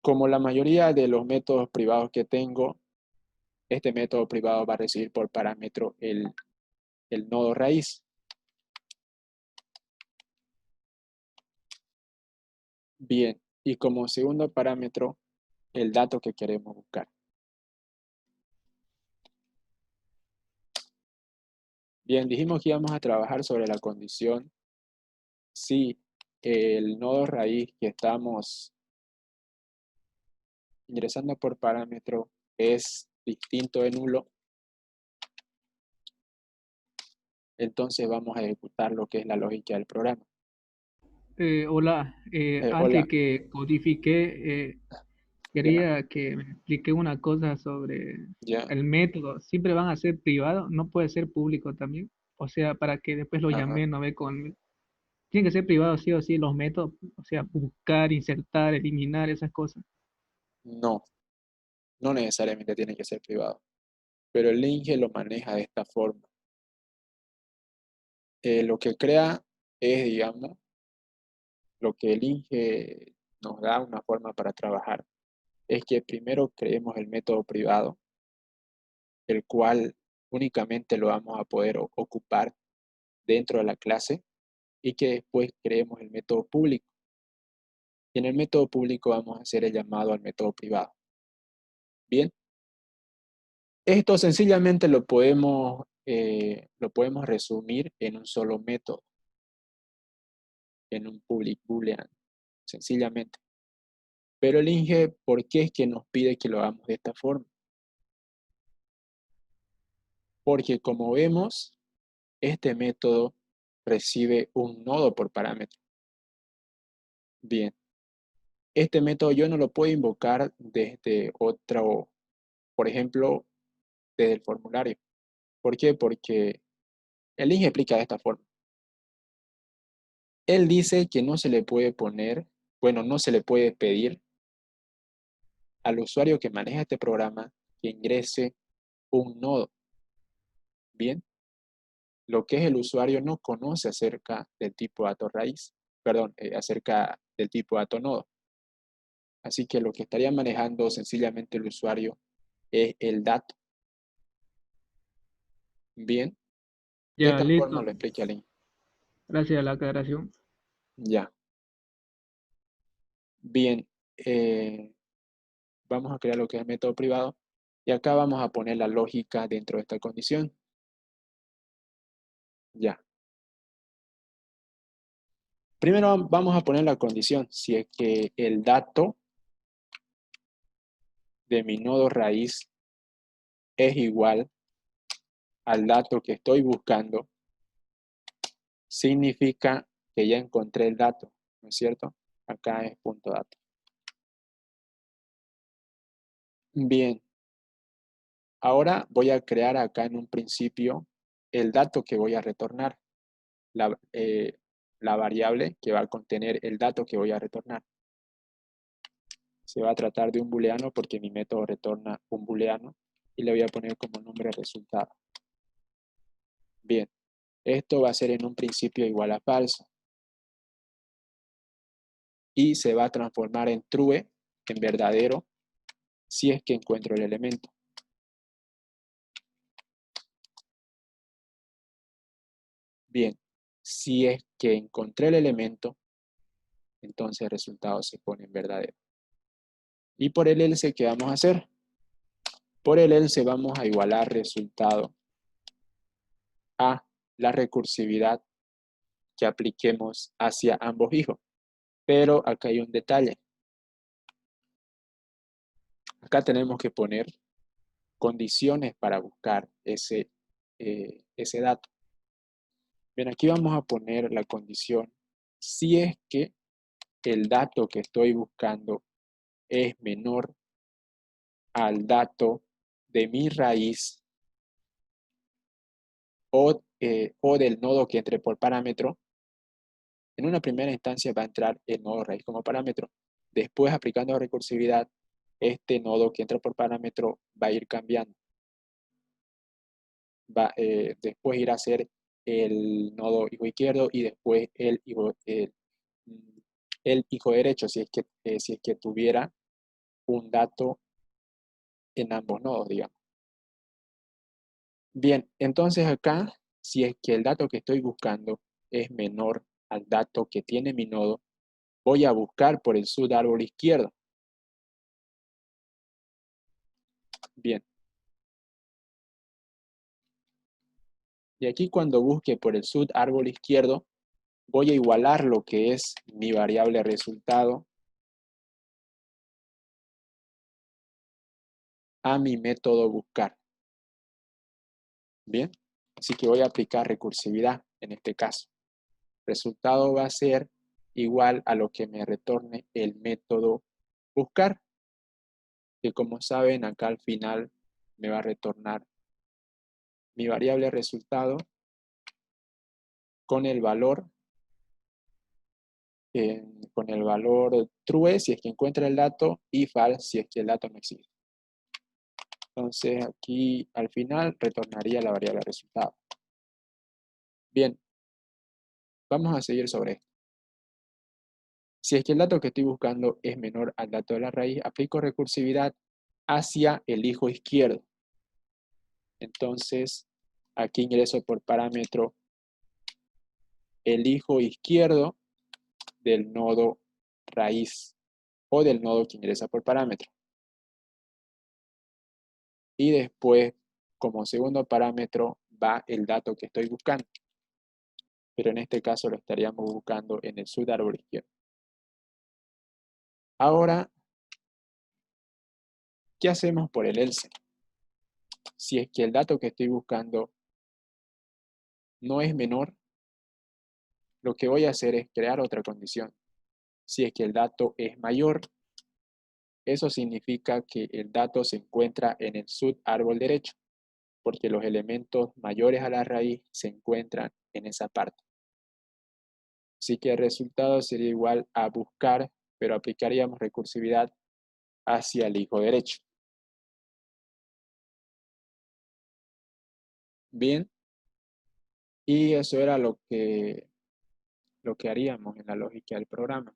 Como la mayoría de los métodos privados que tengo, este método privado va a recibir por parámetro el nodo raíz. Bien, y como segundo parámetro, el dato que queremos buscar. Bien, dijimos que íbamos a trabajar sobre la condición si el nodo raíz que estamos ingresando por parámetro es distinto de nulo, entonces vamos a ejecutar lo que es la lógica del programa. Hola, Hola, antes que codifique, ya, quería que me explique una cosa sobre ya, el método. ¿Siempre van a ser privados? ¿No puede ser público también? O sea, para que después lo ajá. llamen, no ve con... Tienen que ser privados sí o sí los métodos, o sea, buscar, insertar, eliminar, esas cosas. No, no necesariamente tiene que ser privado, pero el Linge lo maneja de esta forma. Lo que crea es, digamos, lo que el Linge nos da una forma para trabajar. Es que primero creemos el método privado, el cual únicamente lo vamos a poder ocupar dentro de la clase y que después creemos el método público. Y en el método público vamos a hacer el llamado al método privado. Bien, esto sencillamente lo podemos resumir en un solo método, en un public boolean, sencillamente. Pero el INGE, ¿por qué es que nos pide que lo hagamos de esta forma? Porque como vemos, este método recibe un nodo por parámetro. Bien, este método yo no lo puedo invocar desde otro, por ejemplo, desde el formulario. ¿Por qué? Porque el INGE explica de esta forma. Él dice que no se le puede poner, bueno, no se le puede pedir al usuario que maneja este programa que ingrese un nodo. Bien, lo que es el usuario no conoce acerca del tipo dato raíz, perdón, acerca del tipo dato nodo. Así que lo que estaría manejando sencillamente el usuario es el dato. Bien, de Ya, esta forma listo. lo expliqué al INGE. Gracias a la aclaración. Ya, bien, vamos a crear lo que es el método privado y acá vamos a poner la lógica dentro de esta condición. Ya. Primero vamos a poner la condición, si es que el dato de mi nodo raíz es igual al dato que estoy buscando, significa que ya encontré el dato, ¿no es cierto? Acá es punto dato. Bien, ahora voy a crear acá en un principio el dato que voy a retornar, la variable que va a contener el dato que voy a retornar. Se va a tratar de un booleano porque mi método retorna un booleano y le voy a poner como nombre resultado. Bien, esto va a ser en un principio igual a falso. Y se va a transformar en true, en verdadero, si es que encuentro el elemento. Bien, si es que encontré el elemento, entonces el resultado se pone en verdadero. Y por el else, ¿qué vamos a hacer? Por el else vamos a igualar resultado a la recursividad que apliquemos hacia ambos hijos. Pero acá hay un detalle. Acá tenemos que poner condiciones para buscar ese ese dato. Bien, aquí vamos a poner la condición si es que el dato que estoy buscando es menor al dato de mi raíz o del nodo que entre por parámetro. En una primera instancia va a entrar el nodo raíz como parámetro. Después, aplicando recursividad, este nodo que entra por parámetro va a ir cambiando. Después irá a ser el nodo hijo izquierdo y después el hijo derecho, si es que tuviera un dato en ambos nodos, digamos. Bien, entonces acá, si es que el dato que estoy buscando es menor al dato que tiene mi nodo, voy a buscar por el subárbol izquierdo. Bien. Y aquí cuando busque por el subárbol izquierdo, voy a igualar lo que es mi variable resultado a mi método buscar. Bien, así que voy a aplicar recursividad en este caso. Resultado va a ser igual a lo que me retorne el método buscar, que como saben acá al final me va a retornar mi variable resultado con el valor true si es que encuentra el dato y false si es que el dato no existe. Entonces aquí al final retornaría la variable resultado. Bien, vamos a seguir sobre esto. Si es que el dato que estoy buscando es menor al dato de la raíz, aplico recursividad hacia el hijo izquierdo. Entonces aquí ingreso por parámetro el hijo izquierdo del nodo raíz o del nodo que ingresa por parámetro. Y después, como segundo parámetro, va el dato que estoy buscando. Pero en este caso lo estaríamos buscando en el subárbol izquierdo. Ahora, ¿qué hacemos por el else? Si es que el dato que estoy buscando no es menor, lo que voy a hacer es crear otra condición. Si es que el dato es mayor, eso significa que el dato se encuentra en el subárbol derecho, porque los elementos mayores a la raíz se encuentran en esa parte. Así que el resultado sería igual a buscar, pero aplicaríamos recursividad hacia el hijo derecho. Bien, y eso era lo que haríamos en la lógica del programa.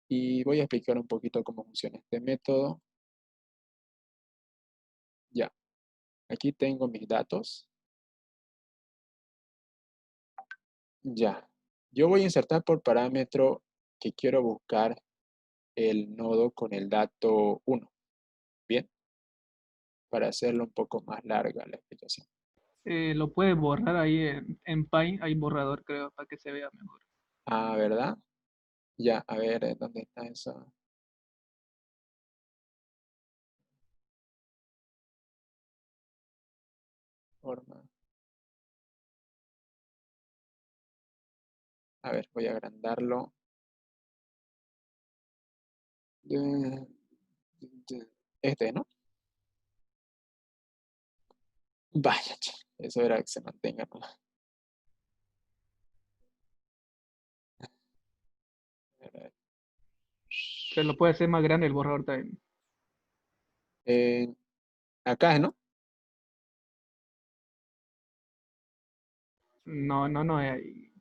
Y voy a explicar un poquito cómo funciona este método. Ya, aquí tengo mis datos. Ya, yo voy a insertar por parámetro que quiero buscar el nodo con el dato 1. Bien, para hacerlo un poco más larga la explicación. Lo puedes borrar ahí en Py, hay borrador creo, para que se vea mejor. Ah, ¿verdad? Ya, a ver, ¿dónde está esa forma? A ver, voy a agrandarlo. Este, ¿no? Vaya, che, eso era que se mantenga, ¿no? Pero lo puede hacer más grande el borrador también. Eh, acá, ¿no? No, no, no,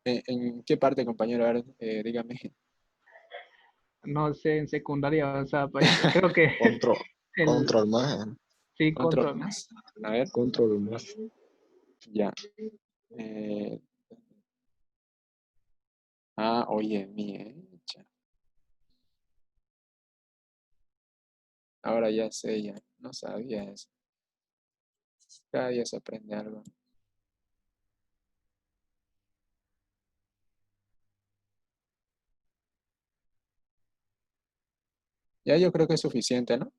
¿En qué parte, compañero? A ver, dígame. no sé, en secundaria avanzada, creo que Control, el, control más, sí, Control control. más. A ver, control más. ya. Eh, oye, cha. Ahora ya sé, ya. No sabía eso. Cada día se aprende algo. Ya yo creo que es suficiente, ¿no?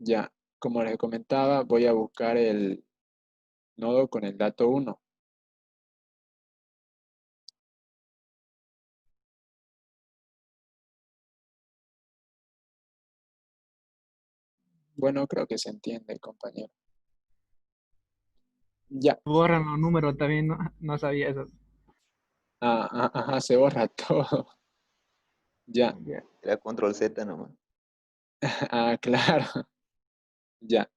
Ya, como les comentaba, voy a buscar el nodo con el dato 1. Bueno, creo que se entiende, compañero. Ya, Borran los números también, no, no sabía eso. ajá, se borra todo. Ya, Ya. Era control Z nomás. claro. Ya.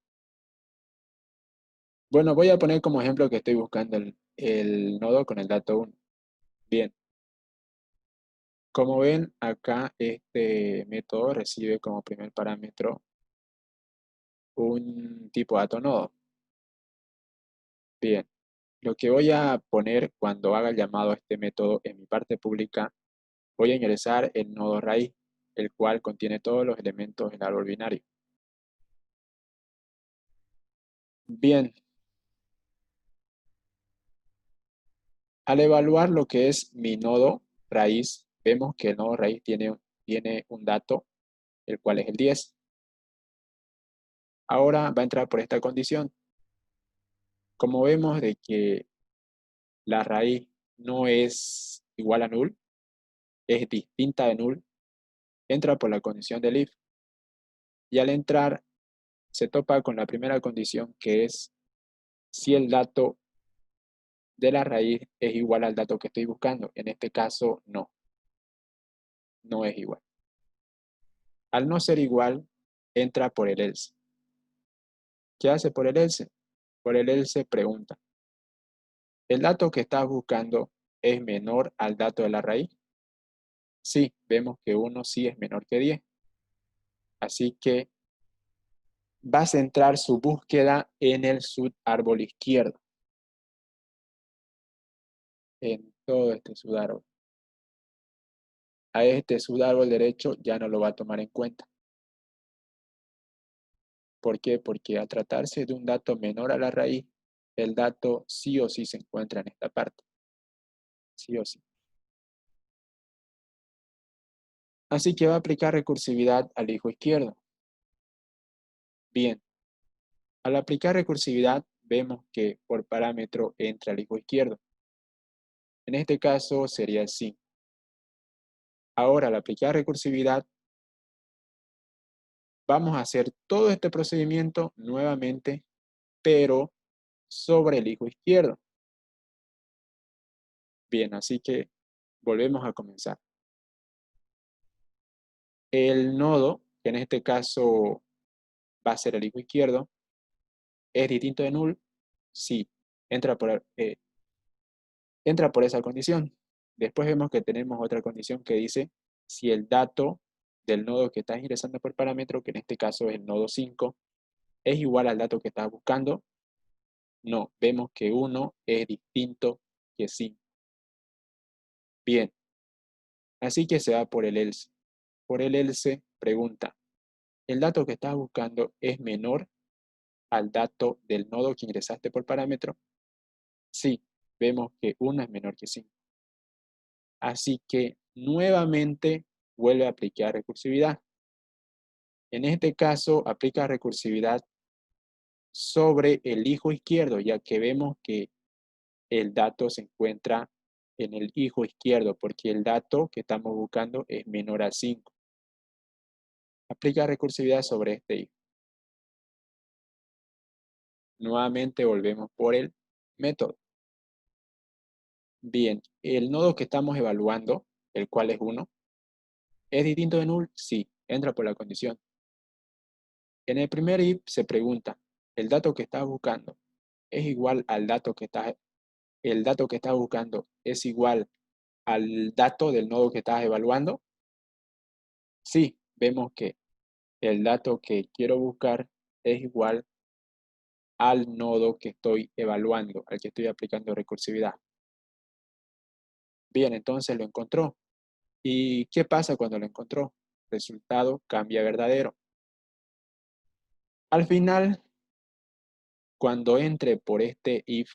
Bueno, voy a poner como ejemplo que estoy buscando el nodo con el dato 1. Bien. Como ven, acá este método recibe como primer parámetro un tipo dato nodo. Bien. Lo que voy a poner cuando haga el llamado a este método en mi parte pública, voy a ingresar el nodo raíz, el cual contiene todos los elementos del árbol binario. Bien. Al evaluar lo que es mi nodo raíz, vemos que el nodo raíz tiene un dato, el cual es el 10. Ahora va a entrar por esta condición. Como vemos de que la raíz no es igual a null, es distinta de null, entra por la condición del if. Y al entrar, se topa con la primera condición, que es si el dato de la raíz es igual al dato que estoy buscando. En este caso, no, no es igual. Al no ser igual, entra por el else. ¿Qué hace por el else? Por el else pregunta, ¿el dato que estás buscando es menor al dato de la raíz? Sí, vemos que 1 sí es menor que 10. Así que va a centrar su búsqueda en el subárbol izquierdo, en todo este subárbol. A este subárbol derecho ya no lo va a tomar en cuenta. ¿Por qué? Porque al tratarse de un dato menor a la raíz, el dato sí o sí se encuentra en esta parte. Sí o sí. Así que va a aplicar recursividad al hijo izquierdo. Bien, al aplicar recursividad vemos que por parámetro entra el hijo izquierdo. En este caso sería el 5. Ahora al aplicar recursividad vamos a hacer todo este procedimiento nuevamente, pero sobre el hijo izquierdo. Bien, así que volvemos a comenzar. El nodo, que en este caso va a ser el hijo izquierdo, ¿es distinto de null? Sí, entra por esa condición. Después vemos que tenemos otra condición que dice si el dato del nodo que estás ingresando por parámetro, que en este caso es el nodo 5, es igual al dato que estás buscando. No, vemos que 1 es distinto que 5. Bien, así que se va por el else. Por el else pregunta, ¿el dato que estás buscando es menor al dato del nodo que ingresaste por parámetro? Sí, vemos que 1 es menor que 5. Así que nuevamente vuelve a aplicar recursividad. En este caso aplica recursividad sobre el hijo izquierdo, ya que vemos que el dato se encuentra en el hijo izquierdo, porque el dato que estamos buscando es menor a 5. Aplica recursividad sobre este hijo. Nuevamente volvemos por el método. Bien, el nodo que estamos evaluando, el cual es 1, ¿es distinto de null? Sí, entra por la condición. En el primer if se pregunta, ¿el dato que estás buscando es igual al dato que el dato que estás buscando es igual al dato del nodo que estás evaluando? Sí, vemos que el dato que quiero buscar es igual al nodo que estoy evaluando, al que estoy aplicando recursividad. Bien, entonces lo encontró. ¿Y qué pasa cuando lo encontró? Resultado cambia a verdadero. Al final, cuando entre por este if,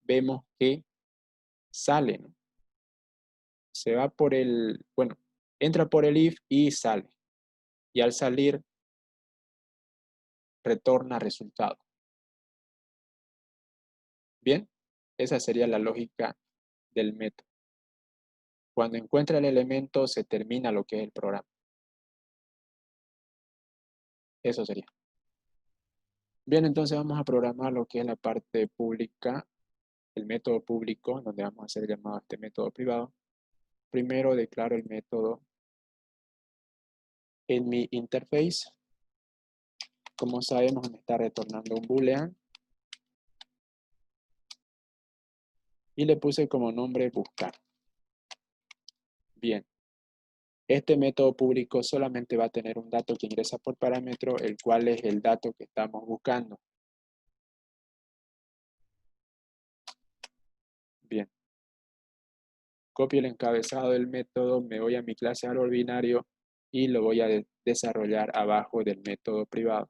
vemos que sale, ¿no? Se va por entra por el if y sale. Y al salir retorna resultado. Bien, esa sería la lógica del método. Cuando encuentra el elemento, se termina lo que es el programa. Eso sería. Bien, entonces vamos a programar lo que es la parte pública, el método público, donde vamos a hacer el llamado a este método privado. Primero declaro el método en mi interface. Como sabemos, me está retornando un boolean. Y le puse como nombre buscar. Bien. Este método público solamente va a tener un dato que ingresa por parámetro, el cual es el dato que estamos buscando. Bien. Copio el encabezado del método, me voy a mi clase árbol binario y lo voy a desarrollar abajo del método privado.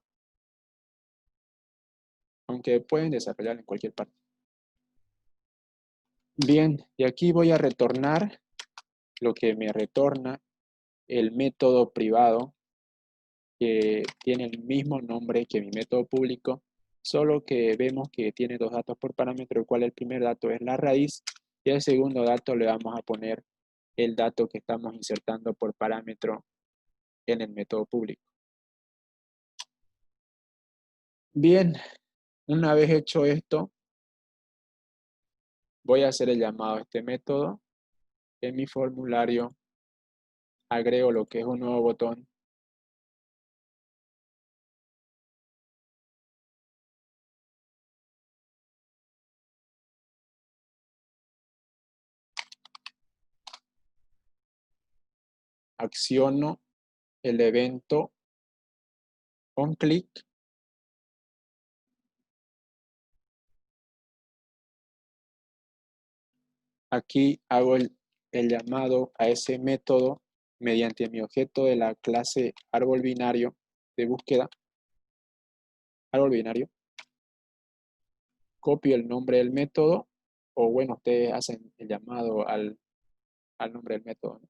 Aunque pueden desarrollar en cualquier parte. Bien, y aquí voy a retornar lo que me retorna el método privado, que tiene el mismo nombre que mi método público, solo que vemos que tiene dos datos por parámetro, el cual el primer dato es la raíz, y el segundo dato le vamos a poner el dato que estamos insertando por parámetro en el método público. Bien, una vez hecho esto, voy a hacer el llamado a este método. En mi formulario agrego lo que es un nuevo botón. Acciono el evento onClick. Aquí hago el llamado a ese método mediante mi objeto de la clase árbol binario de búsqueda. Árbol binario. Copio el nombre del método, o bueno, ustedes hacen el llamado al nombre del método, ¿no?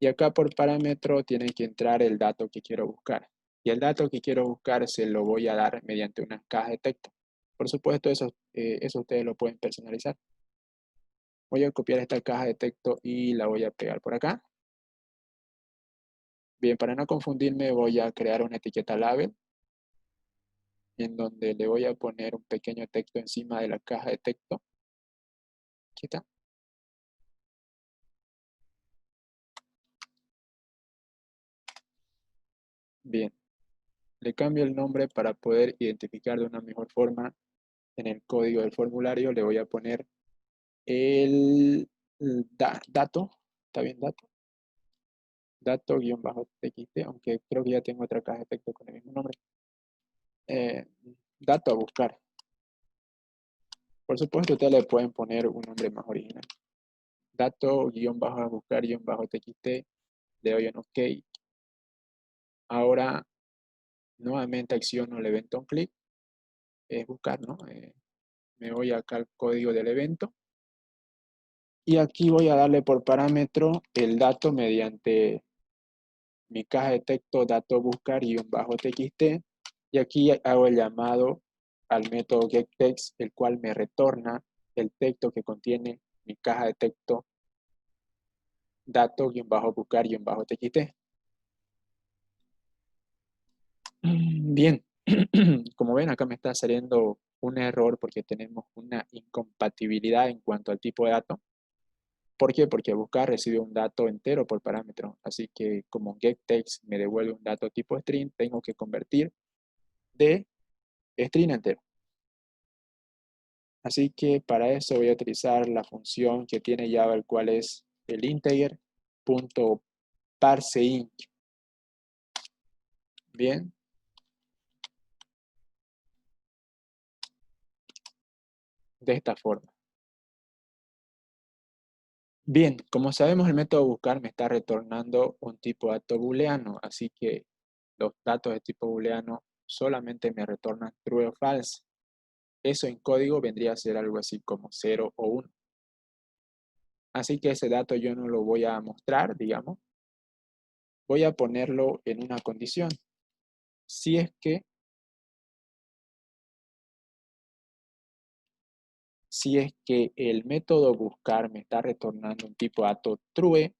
Y acá por parámetro tiene que entrar el dato que quiero buscar. Y el dato que quiero buscar se lo voy a dar mediante una caja de texto. Por supuesto, eso ustedes lo pueden personalizar. Voy a copiar esta caja de texto y la voy a pegar por acá. Bien, para no confundirme voy a crear una etiqueta label en donde le voy a poner un pequeño texto encima de la caja de texto. Aquí está. Bien, le cambio el nombre para poder identificar de una mejor forma en el código del formulario. Le voy a poner el dato, ¿está bien dato? Dato-txt, aunque creo que ya tengo otra caja de texto con el mismo nombre. Dato a buscar. Por supuesto, ustedes le pueden poner un nombre más original. Dato-a-buscar-txt, le doy en OK. Ahora, nuevamente acciono el evento onClick, es buscar, ¿no? Me voy acá al código del evento. Y aquí voy a darle por parámetro el dato mediante mi caja de texto dato buscar-txt. Y aquí hago el llamado al método getText, el cual me retorna el texto que contiene mi caja de texto dato-buscar-txt. Bien, como ven acá me está saliendo un error porque tenemos una incompatibilidad en cuanto al tipo de dato. ¿Por qué? Porque buscar recibe un dato entero por parámetro. Así que como getText me devuelve un dato tipo string, tengo que convertir de string a entero. Así que para eso voy a utilizar la función que tiene Java, el cual es el integer.parseInt. Bien. De esta forma. Bien, como sabemos, el método buscar me está retornando un tipo de dato booleano, así que los datos de tipo booleano solamente me retornan true o false. Eso en código vendría a ser algo así como 0 o 1. Así que ese dato yo no lo voy a mostrar, digamos. Voy a ponerlo en una condición. Si es que Si es que el método buscar me está retornando un tipo dato true,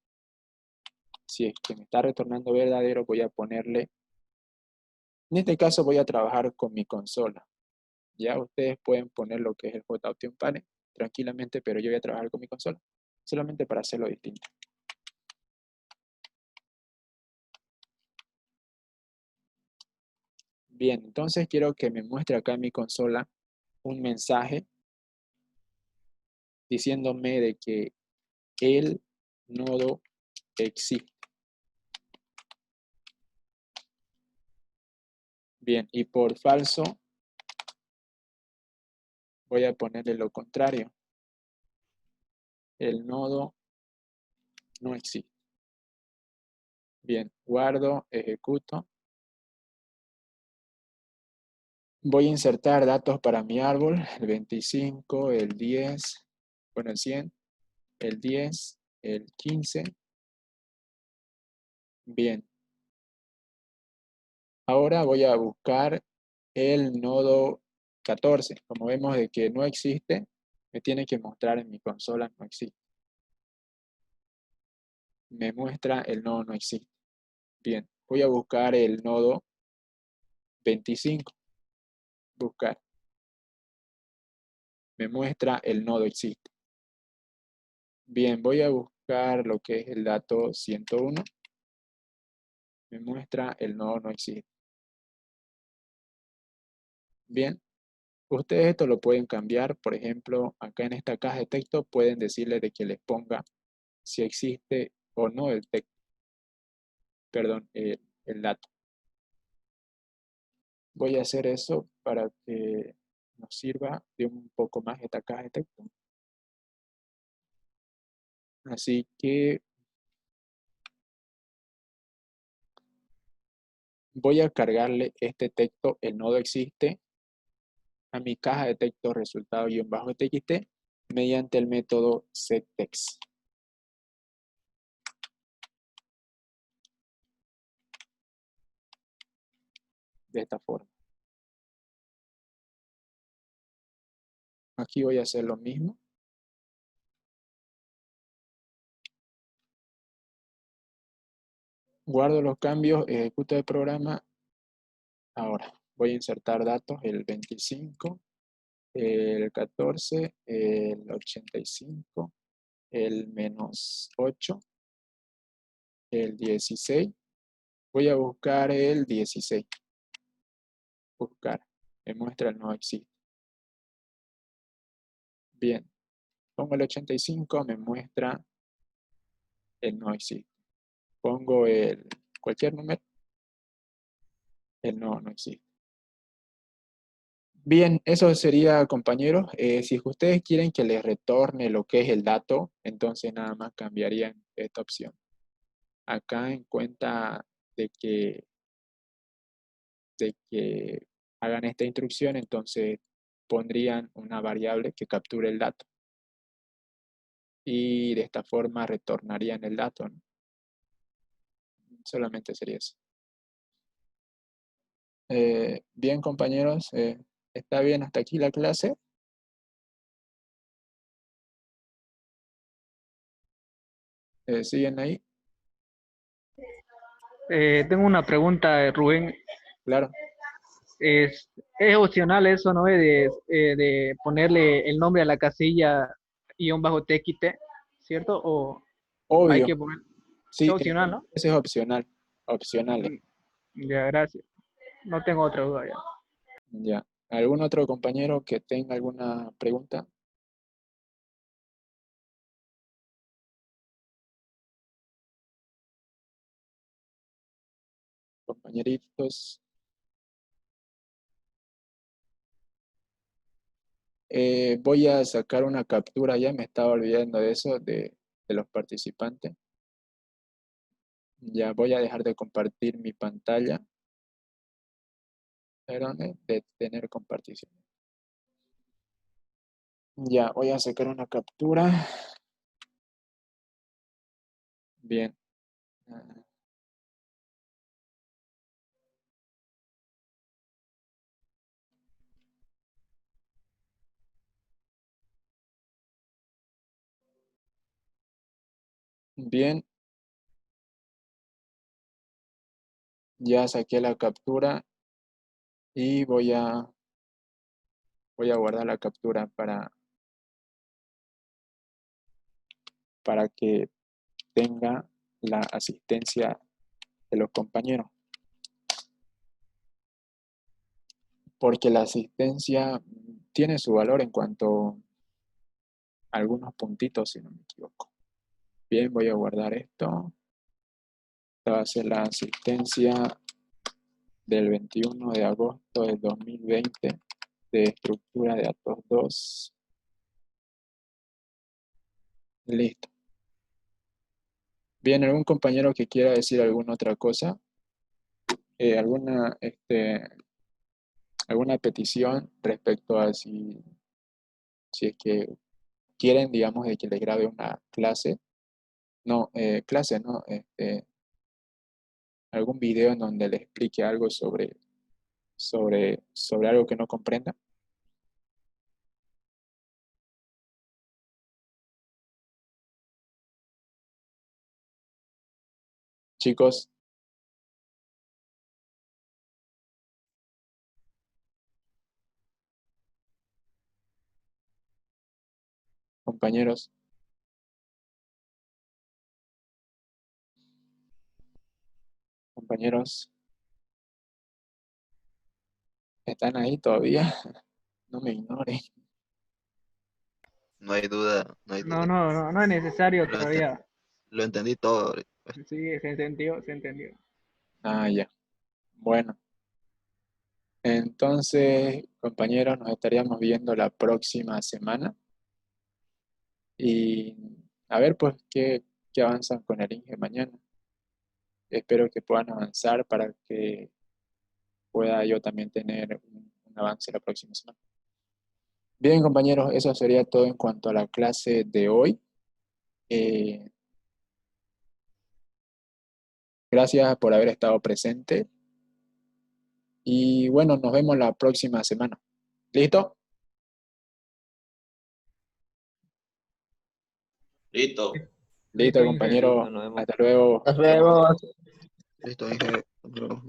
si es que me está retornando verdadero, voy a ponerle, en este caso voy a trabajar con mi consola. Ya ustedes pueden poner lo que es el JOption Pane tranquilamente, pero yo voy a trabajar con mi consola, solamente para hacerlo distinto. Bien, entonces quiero que me muestre acá en mi consola un mensaje diciéndome de que el nodo existe. Bien, y por falso voy a ponerle lo contrario. El nodo no existe. Bien, guardo, ejecuto. Voy a insertar datos para mi árbol, el 25, el 10, bueno, el 100, el 10, el 15. Bien. Ahora voy a buscar el nodo 14. Como vemos de que no existe, me tiene que mostrar en mi consola no existe. Me muestra el nodo no existe. Bien, voy a buscar el nodo 25. Buscar. Me muestra el nodo existe. Bien, voy a buscar lo que es el dato 101. Me muestra el nodo no existe. Bien, ustedes esto lo pueden cambiar. Por ejemplo, acá en esta caja de texto pueden decirle de que les ponga si existe o no el texto. Perdón, el dato. Voy a hacer eso para que nos sirva de un poco más esta caja de texto. Así que voy a cargarle este texto, el nodo existe, a mi caja de texto resultado-txt mediante el método setText. De esta forma. Aquí voy a hacer lo mismo. Guardo los cambios, ejecuto el programa. Ahora voy a insertar datos, el 25, el 14, el 85, el -8, el 16. Voy a buscar el 16. Buscar. Me muestra el no existe. Bien. Pongo el 85, me muestra el no existe. Pongo cualquier número. El no existe. Bien, eso sería, compañeros. Si ustedes quieren que les retorne lo que es el dato, entonces nada más cambiarían esta opción. Acá en cuenta de que hagan esta instrucción, entonces pondrían una variable que capture el dato. Y de esta forma retornarían el dato, ¿no? Solamente sería eso. Bien, compañeros, ¿está bien hasta aquí la clase? ¿Siguen ahí? Tengo una pregunta, Rubén. Claro. Es opcional eso, ¿no? De ponerle el nombre a la casilla -txt, ¿cierto? O hay Obvio. que poner. Es Sí, opcional, ¿no? ese es opcional. Opcional. Ya, gracias. No tengo otra duda ya. Ya. ¿Algún otro compañero que tenga alguna pregunta? Compañeritos. Voy a sacar una captura, ya me estaba olvidando de eso, de los participantes. Ya voy a dejar de compartir mi pantalla. Perdón, de tener compartición. Ya, voy a sacar una captura. Bien. Bien. Ya saqué la captura y voy a guardar la captura para que tenga la asistencia de los compañeros. Porque la asistencia tiene su valor en cuanto a algunos puntitos, si no me equivoco. Bien, voy a guardar esto. Esta va a ser la asistencia del 21 de agosto del 2020 de estructura de datos 2. Listo. Bien, ¿algún compañero que quiera decir alguna otra cosa? ¿Alguna petición respecto a si es que quieren, digamos, de que les grabe una clase? No, clase, no, algún video en donde le explique algo sobre algo que no comprenda. Chicos, compañeros, compañeros, ¿están ahí todavía? No me ignoren. No hay duda, no hay No, duda. no, no, no es necesario Lo, enten- todavía. lo entendí todo ahorita. Sí, se entendió, se entendió. Ah, ya. Bueno, entonces, compañeros, nos estaríamos viendo la próxima semana. Y a ver, pues, qué avanzan con el Inge mañana. Espero que puedan avanzar para que pueda yo también tener un avance la próxima semana. Bien, compañeros, eso sería todo en cuanto a la clase de hoy. Eh, gracias por haber estado presente. Y bueno, nos vemos la próxima semana. ¿Listo? Listo. Listo, Listo, Inge. compañeros. Listo, nos vemos. Hasta luego. Nos vemos. Listo, Inge. Hasta luego.